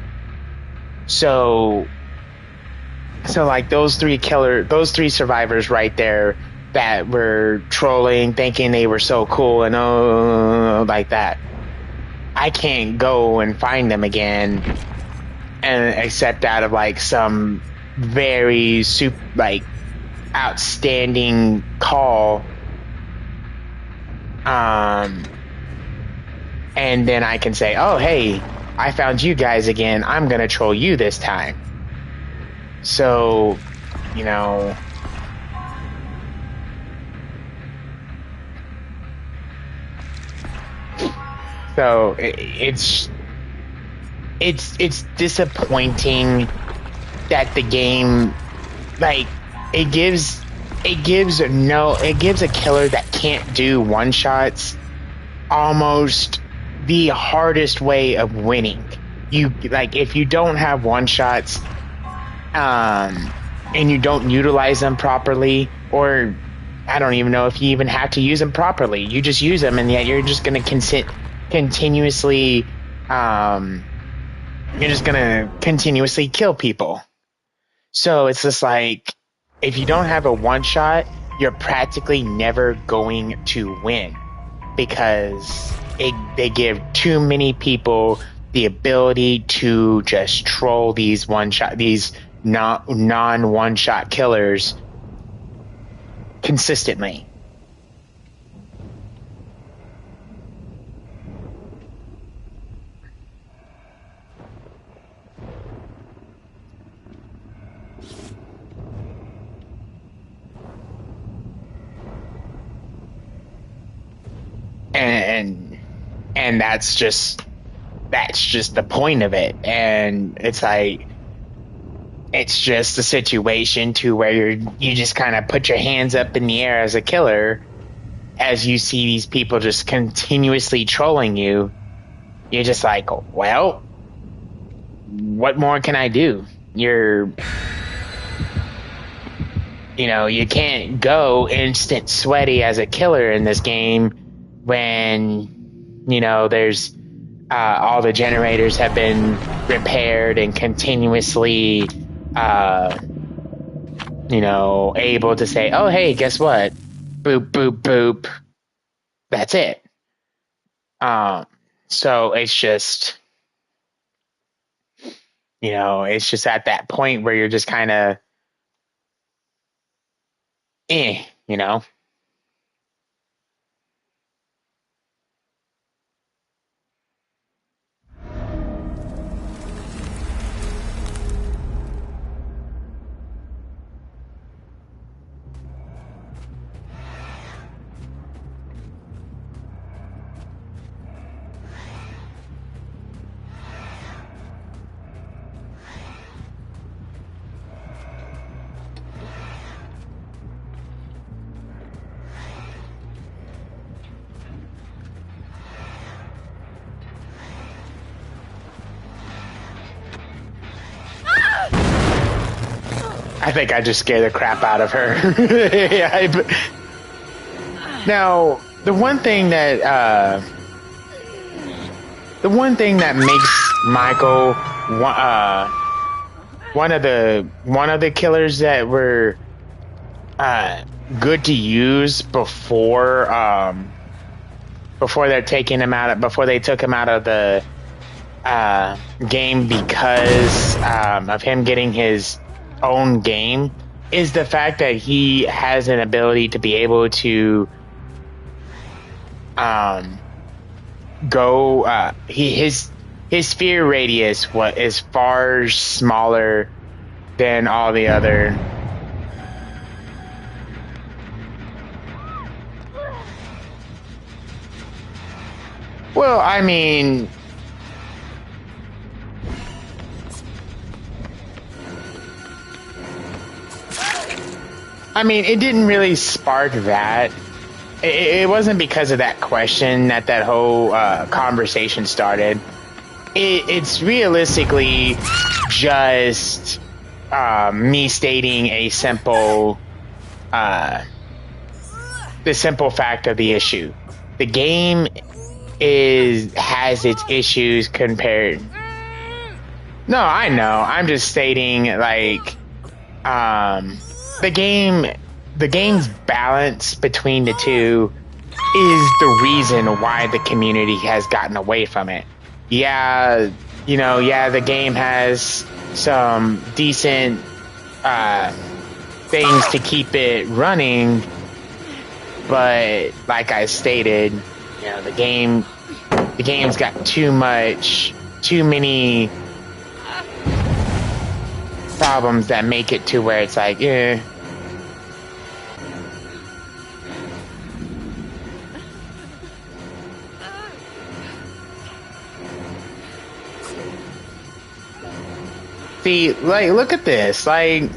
So like those three survivors right there that were trolling, thinking they were so cool and like that, I can't go and find them again, and except out of like some very outstanding call, and then I can say, oh hey, I found you guys again. I'm gonna troll you this time. So, you know, so it's disappointing that the game, like, it gives a killer that can't do one shots almost the hardest way of winning. You, like, if you don't have one shots, and you don't utilize them properly, or I don't even know if you even have to use them properly. You just use them, and yet you're just gonna continuously kill people. So it's just like, if you don't have a one shot, you're practically never going to win, because they give too many people the ability to just troll these non one shot killers consistently. And that's just the point of it. And it's like, it's just a situation to where you just kind of put your hands up in the air as a killer as you see these people just continuously trolling you. You're just like, well, what more can I do? You can't go instant sweaty as a killer in this game when, there's all the generators have been repaired and continuously, able to say, oh, hey, guess what? Boop, boop, boop. That's it. So it's just, it's just at that point where you're just kind of, you know? I think I just scared the crap out of her. Now, the one thing that makes Michael one of the killers that were good to use before they took him out of the game because of him getting his own game, is the fact that he has an ability to be able to go his sphere radius is far smaller than all the other. Well, I mean, it didn't really spark that. It wasn't because of that question that whole conversation started. It's realistically just me stating a simple, the simple fact of the issue. The game has its issues compared. No, I know. I'm just stating, like, the game's balance between the two is the reason why the community has gotten away from it. Yeah, the game has some decent things to keep it running, but like I stated, the game's got too much too many problems that make it to where it's like, eh. See, like, look at this. Like,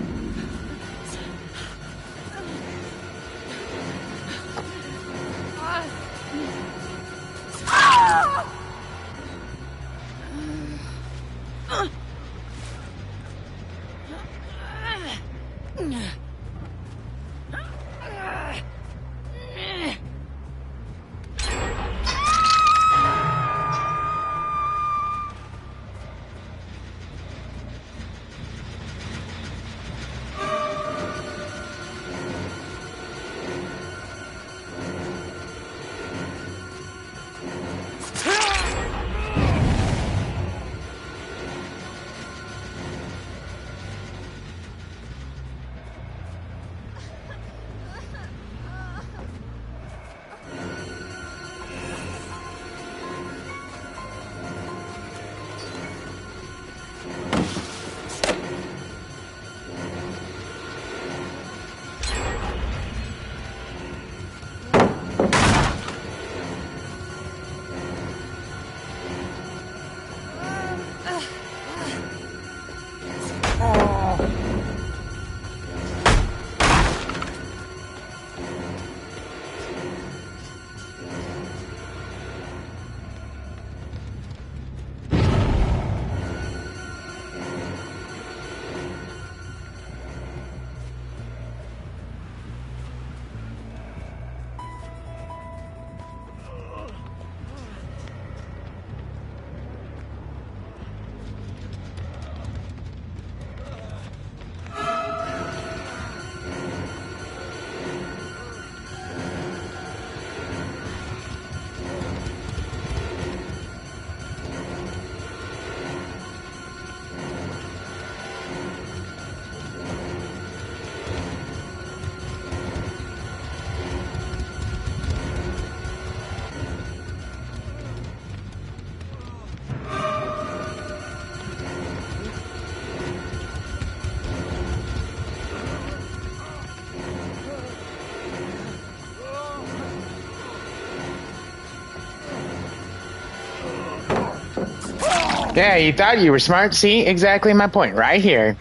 yeah, you thought you were smart. See, exactly my point right here.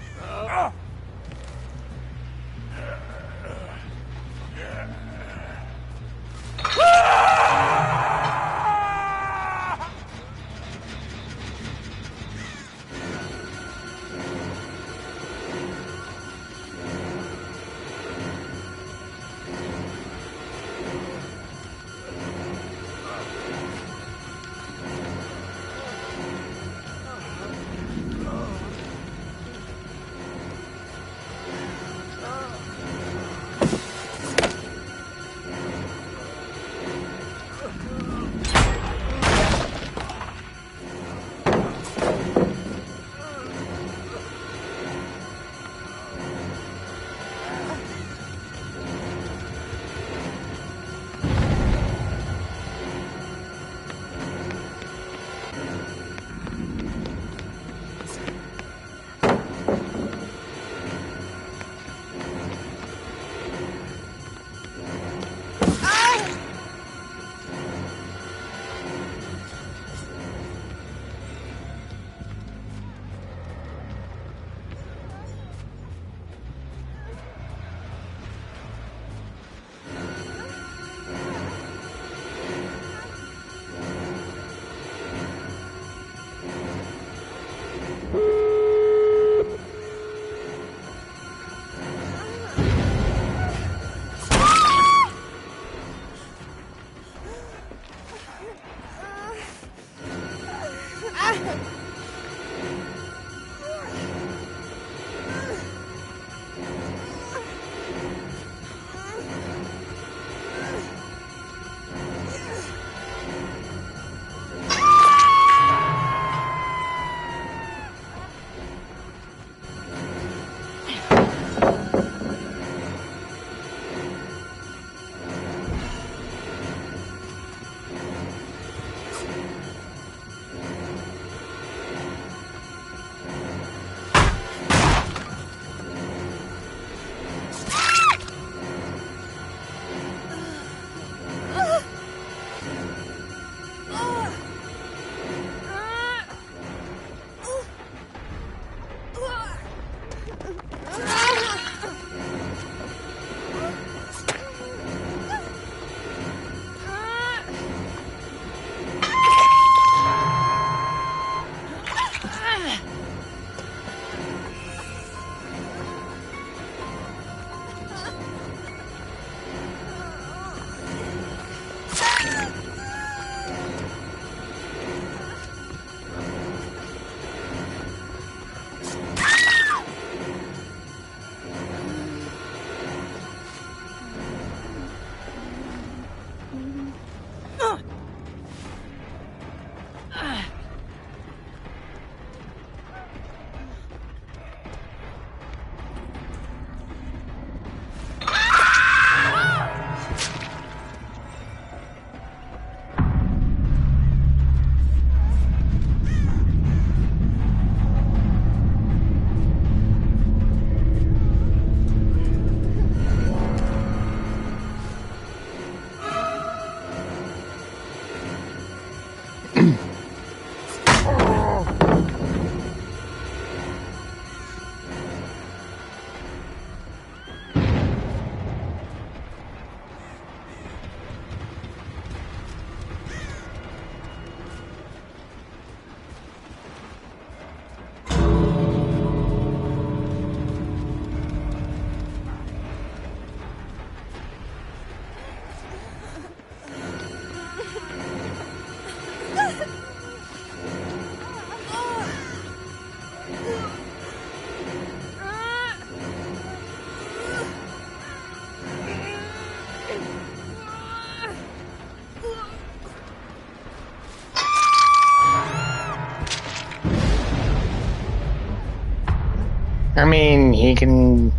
I mean, he can.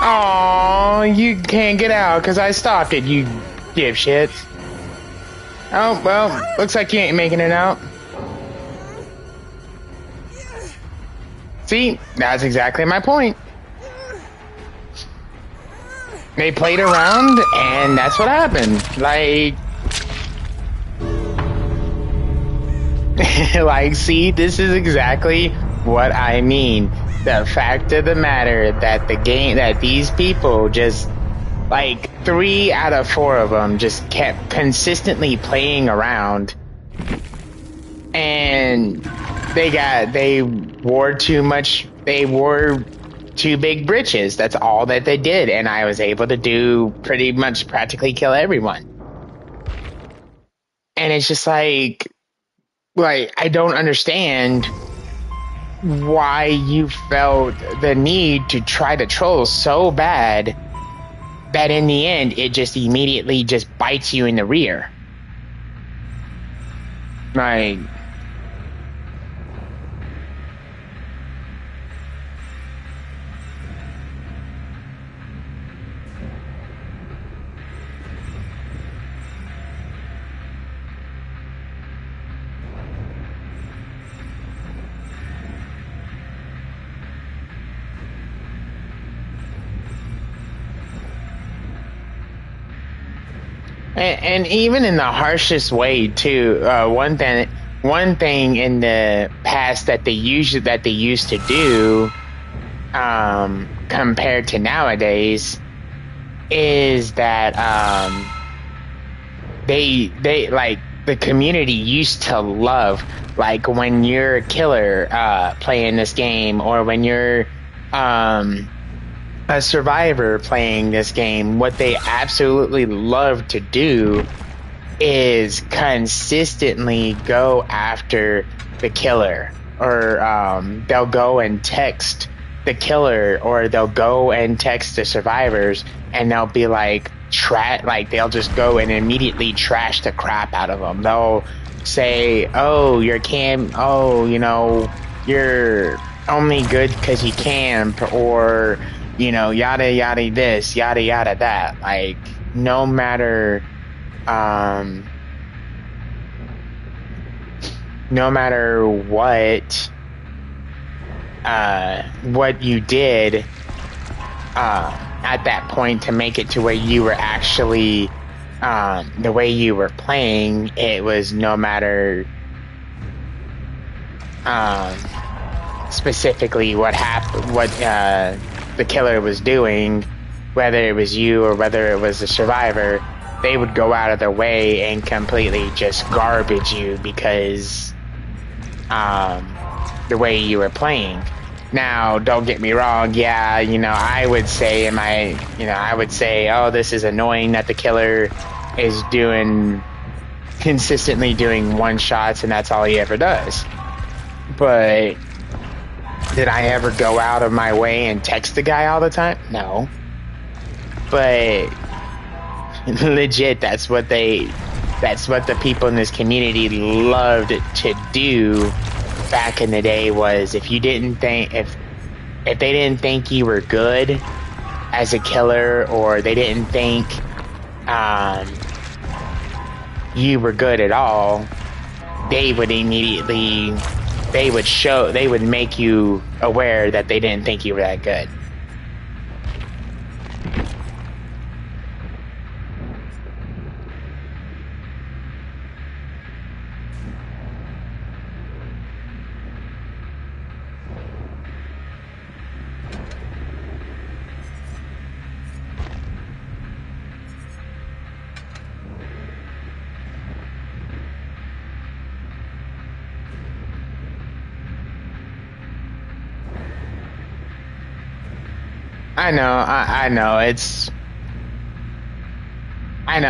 Oh, you can't get out because I stopped it, you dipshit. Oh, well, looks like you ain't making it out. See, that's exactly my point. They played around, and that's what happened. Like, like, see, this is exactly what I mean. The fact of the matter that these people just, like, 3 out of 4 of them just kept consistently playing around, and they wore too big britches. That's all that they did, and I was able to do pretty much practically kill everyone. And it's just like I don't understand why you felt the need to try to troll so bad that in the end it just immediately just bites you in the rear. Like, and even in the harshest way too. One thing in the past that they used to do, compared to nowadays, is that they like the community used to love, like, when you're a killer playing this game, or when you're a survivor playing this game, what they absolutely love to do is consistently go after the killer, or they'll go and text the killer, or they'll go and text the survivors, and they'll be like, they'll just go and immediately trash the crap out of them. They'll say, oh, you're only good because you camp, or, yada yada this, yada yada that. Like, no matter what you did at that point to make it to where you were actually the way you were playing, it was no matter specifically what the killer was doing, whether it was you or whether it was the survivor, they would go out of their way and completely just garbage you because the way you were playing. Now, don't get me wrong, yeah, I would say oh, this is annoying that the killer is consistently doing one-shots and that's all he ever does. But did I ever go out of my way and text the guy all the time? No. But legit, that's what the people in this community loved to do back in the day. Was if they didn't think you were good as a killer, or they didn't think you were good at all, they would make you aware that they didn't think you were that good. I know.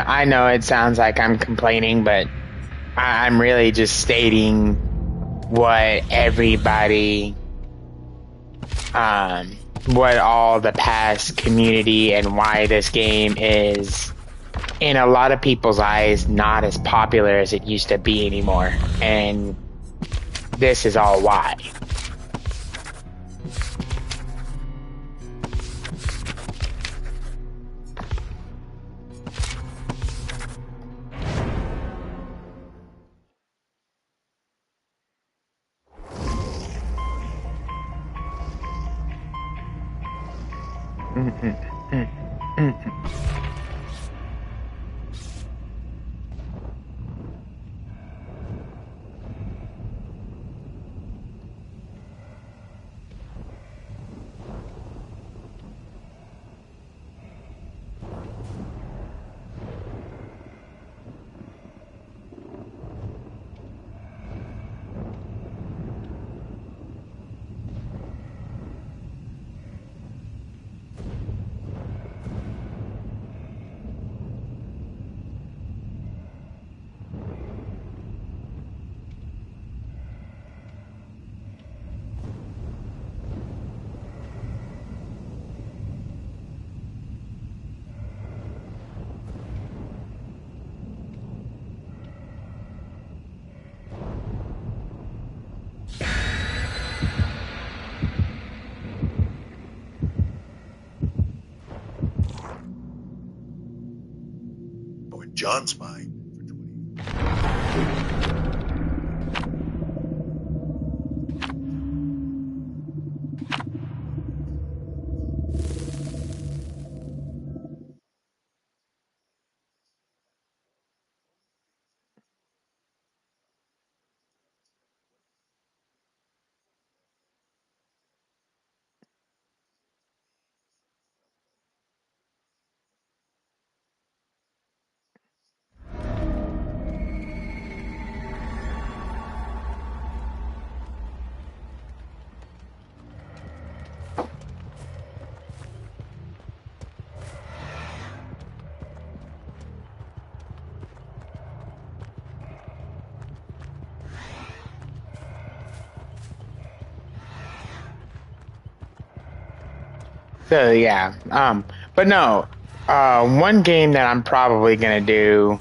I know it sounds like I'm complaining, but I'm really just stating what everybody, um, what all the past community and why this game is, in a lot of people's eyes, not as popular as it used to be anymore. And this is all why. John's mind. So yeah, but no, one game that I'm probably gonna do.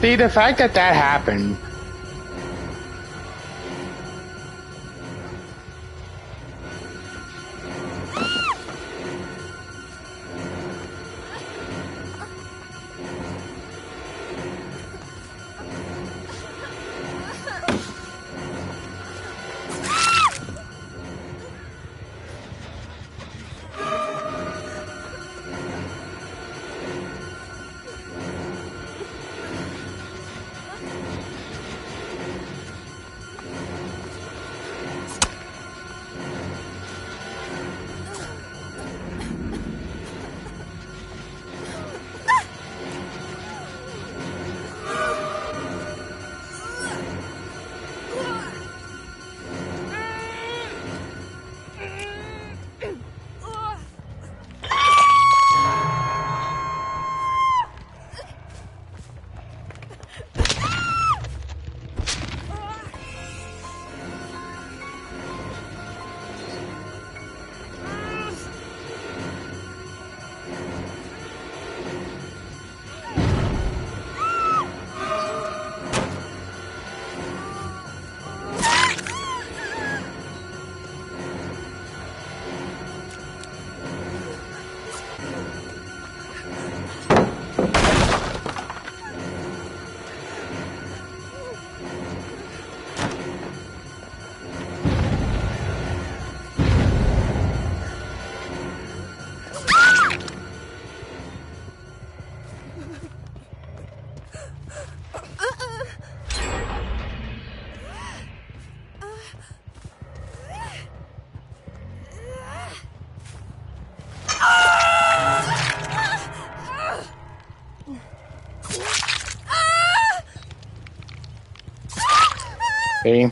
See, the fact that that happened. See?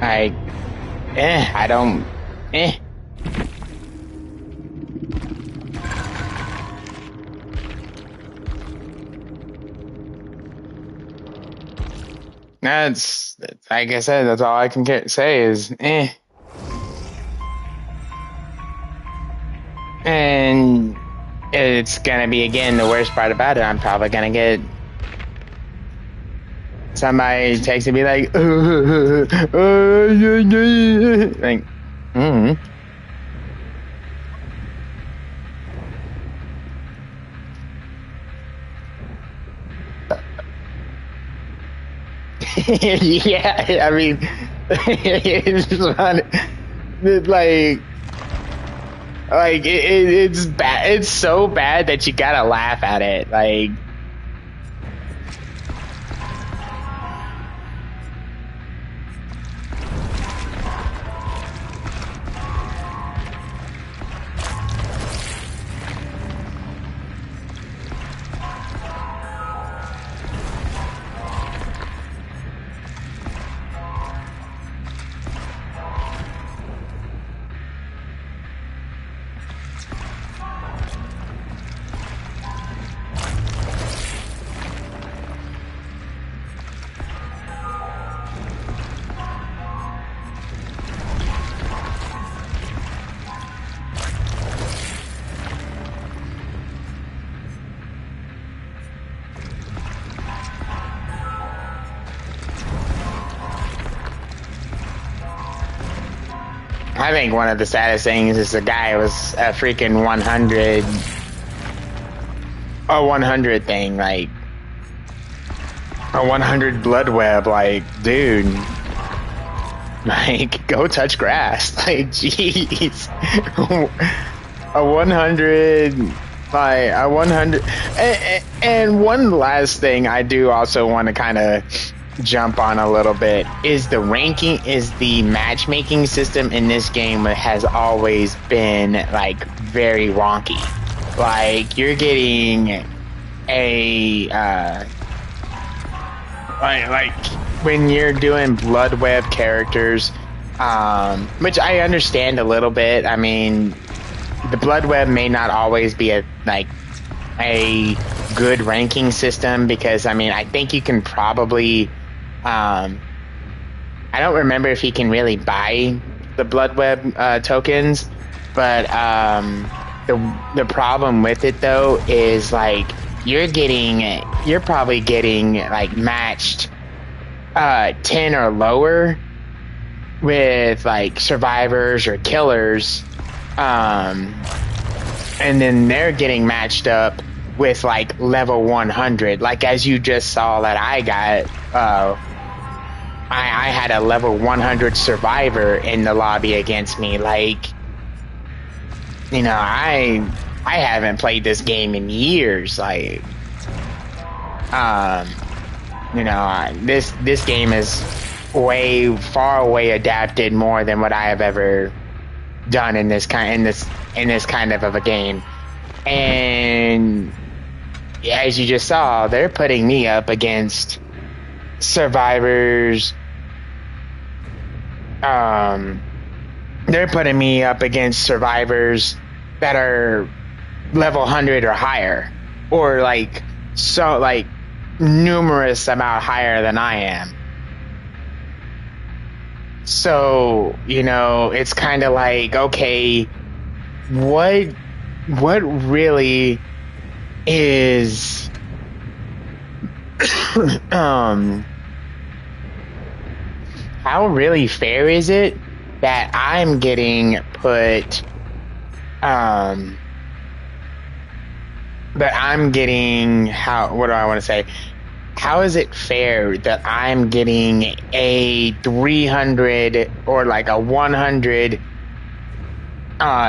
I, eh. I don't, eh. That's, like I said, that's all I can say is, eh. And it's gonna be, again, the worst part about it, I'm probably gonna get somebody texting me like, like, yeah, I mean, it's fun. It's like, Like it's bad. It's so bad that you gotta laugh at it. Like. I think one of the saddest things is the guy was a freaking 100, a 100 thing, like a 100 blood web, like, dude, like, go touch grass, like, jeez, a 100, like, a 100, and one last thing I do also want to kind of jump on a little bit is the matchmaking system in this game has always been like very wonky. Like you're getting a like when you're doing blood web characters, which I understand a little bit. I mean, the blood web may not always be a good ranking system because I mean I think you can probably I don't remember if you can really buy the blood web tokens, but the problem with it though is like you're probably getting like matched 10 or lower with like survivors or killers, and then they're getting matched up with like level 100, like as you just saw that I got. I had a level 100 survivor in the lobby against me. Like, you know, I haven't played this game in years. Like, you know, this game is far away adapted more than what I have ever done in this kind of a game. And as you just saw, they're putting me up against survivors. They're putting me up against survivors that are level 100 or higher, or like numerous amount higher than I am. So, you know, it's kind of like, okay, what really is how really fair is it that I'm getting put what do I want to say? How is it fair that I'm getting a 300 or like a 100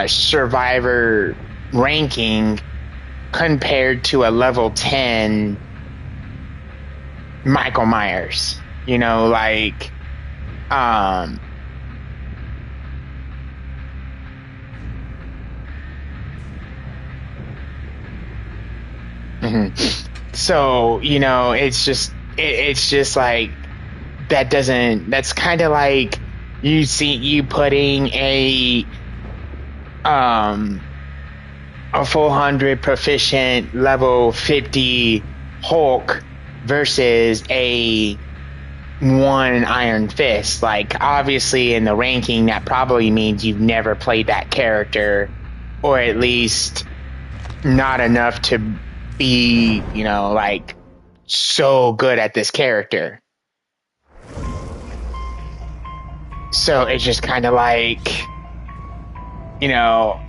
survivor ranking compared to a level 10 Michael Myers? You know, like, So, you know, it's just like that's kind of like you putting a full 100 proficient level 50 Hulk versus a 1 Iron Fist. Like, obviously in the ranking that probably means you've never played that character, or at least not enough to be, you know, like so good at this character. So it's just kind of like, you know,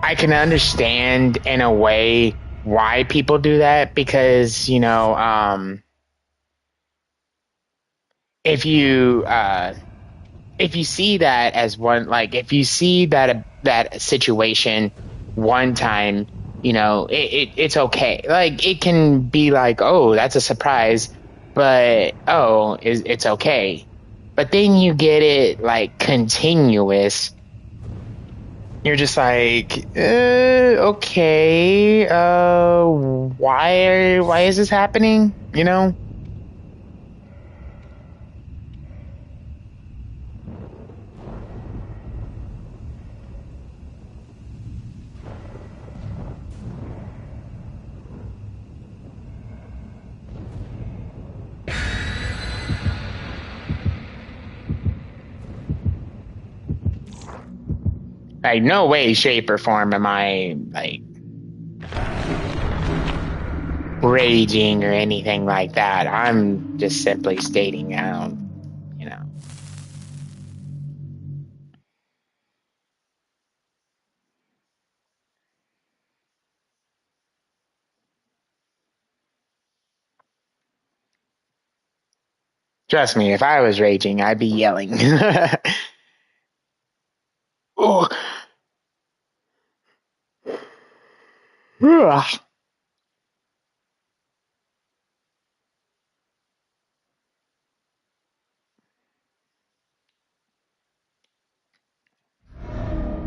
I can understand in a way why people do that, because, you know, if you see that as one, like if you see that that situation one time, you know, it's okay. Like, it can be like, oh, that's a surprise, but oh, it's okay. But then you get it like continuous. You're just like, okay, why is this happening? You know? Like, no way, shape, or form am I, like, raging or anything like that. I'm just simply stating, you know. Trust me, if I was raging, I'd be yelling. Oh.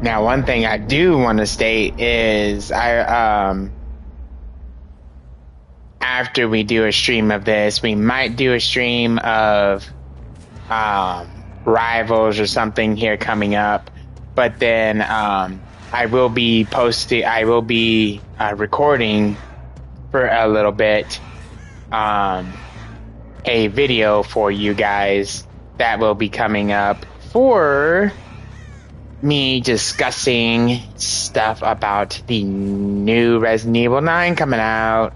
Now, one thing I do want to state is after we do a stream of this, we might do a stream of Rivals or something here coming up, but then I will be recording for a little bit a video for you guys that will be coming up for me discussing stuff about the new Resident Evil 9 coming out.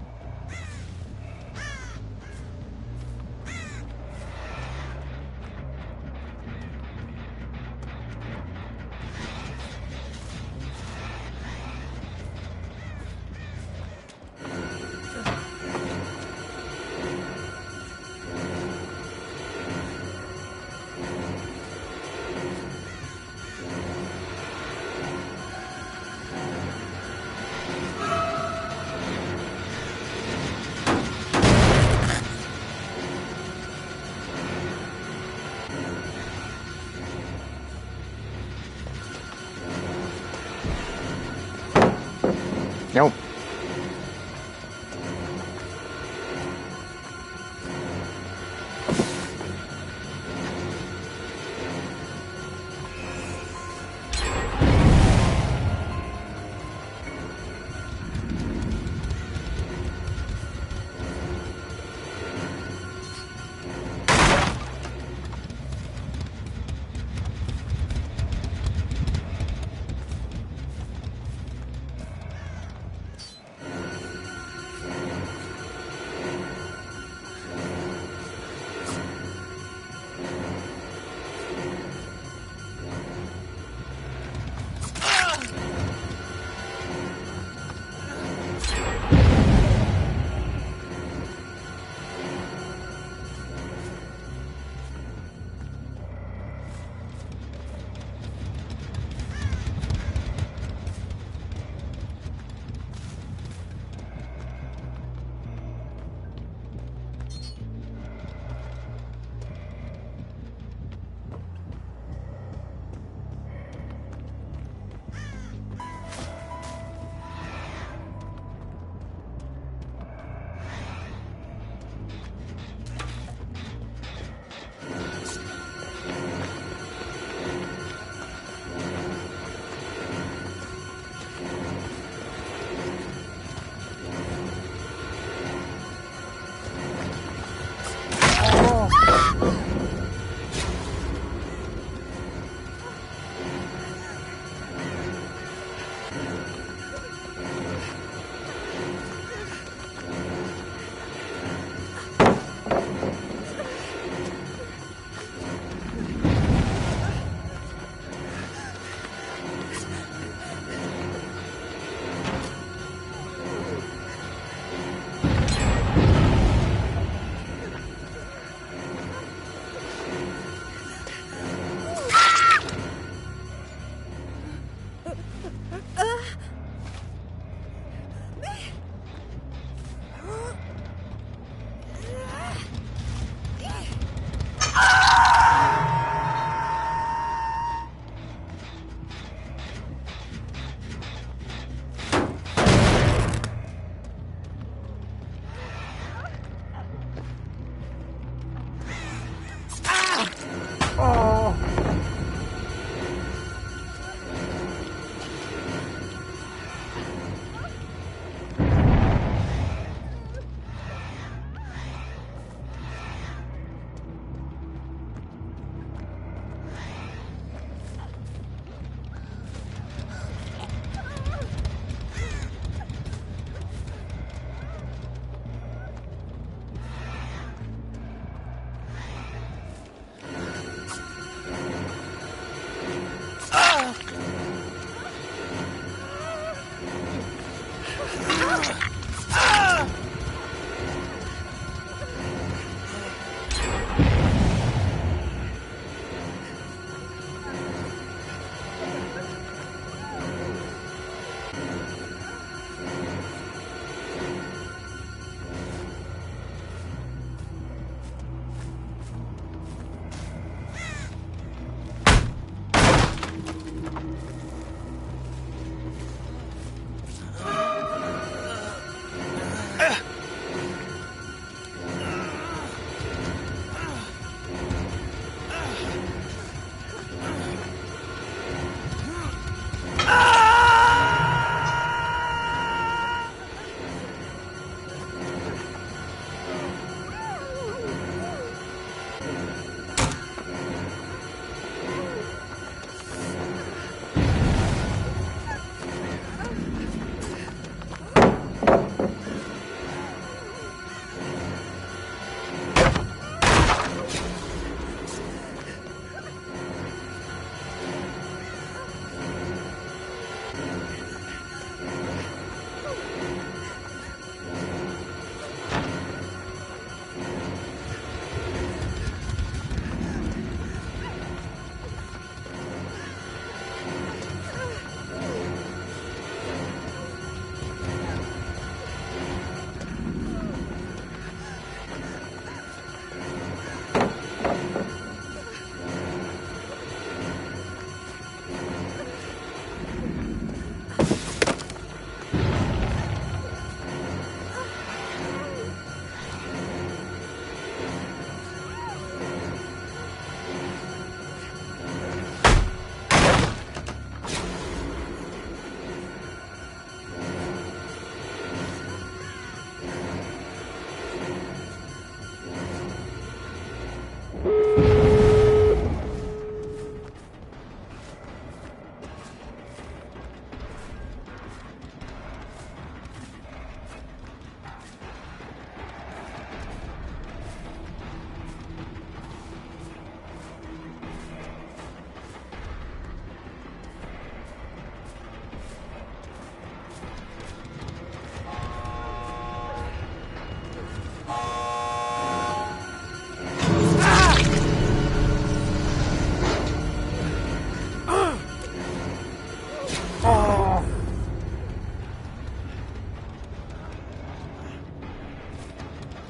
Nope.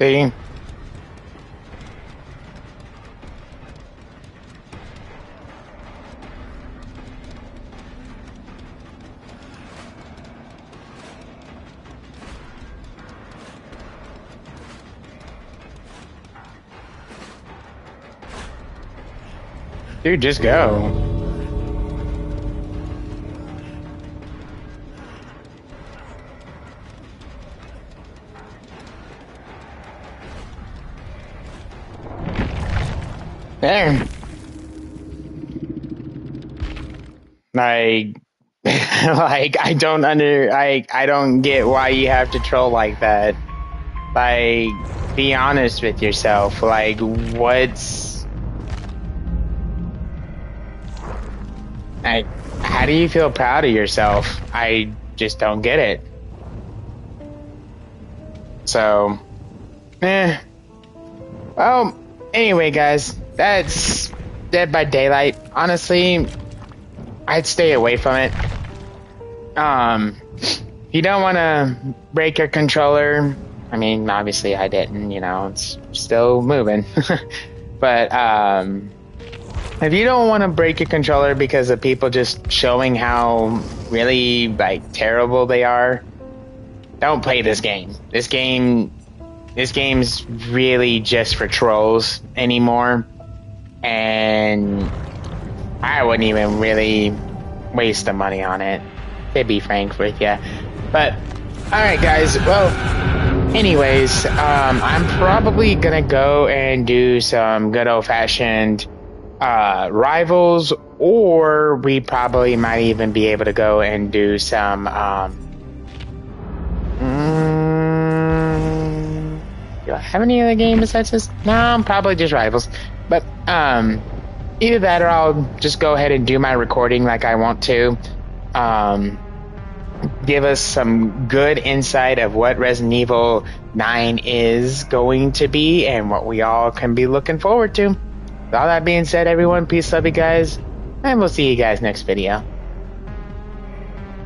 See? Dude, just go. There. Like, like I don't get why you have to troll like that. Like, be honest with yourself. Like, what's like? How do you feel proud of yourself? I just don't get it. So, well, anyway, guys, that's Dead by Daylight. Honestly, I'd stay away from it. If you don't want to break your controller, I mean, obviously I didn't, you know, it's still moving. But, if you don't want to break your controller because of people just showing how really, like, terrible they are, don't play this game. This game's really just for trolls anymore. And I wouldn't even really waste the money on it, to be frank with you. But, alright guys, well, anyways, I'm probably gonna go and do some good old-fashioned rivals, or we probably might even be able to go and do some do I have any other game besides this? No, probably just rivals. But either that or I'll just go ahead and do my recording like I want to. Give us some good insight of what Resident Evil 9 is going to be and what we all can be looking forward to. With all that being said, everyone, peace, love you guys, and we'll see you guys next video.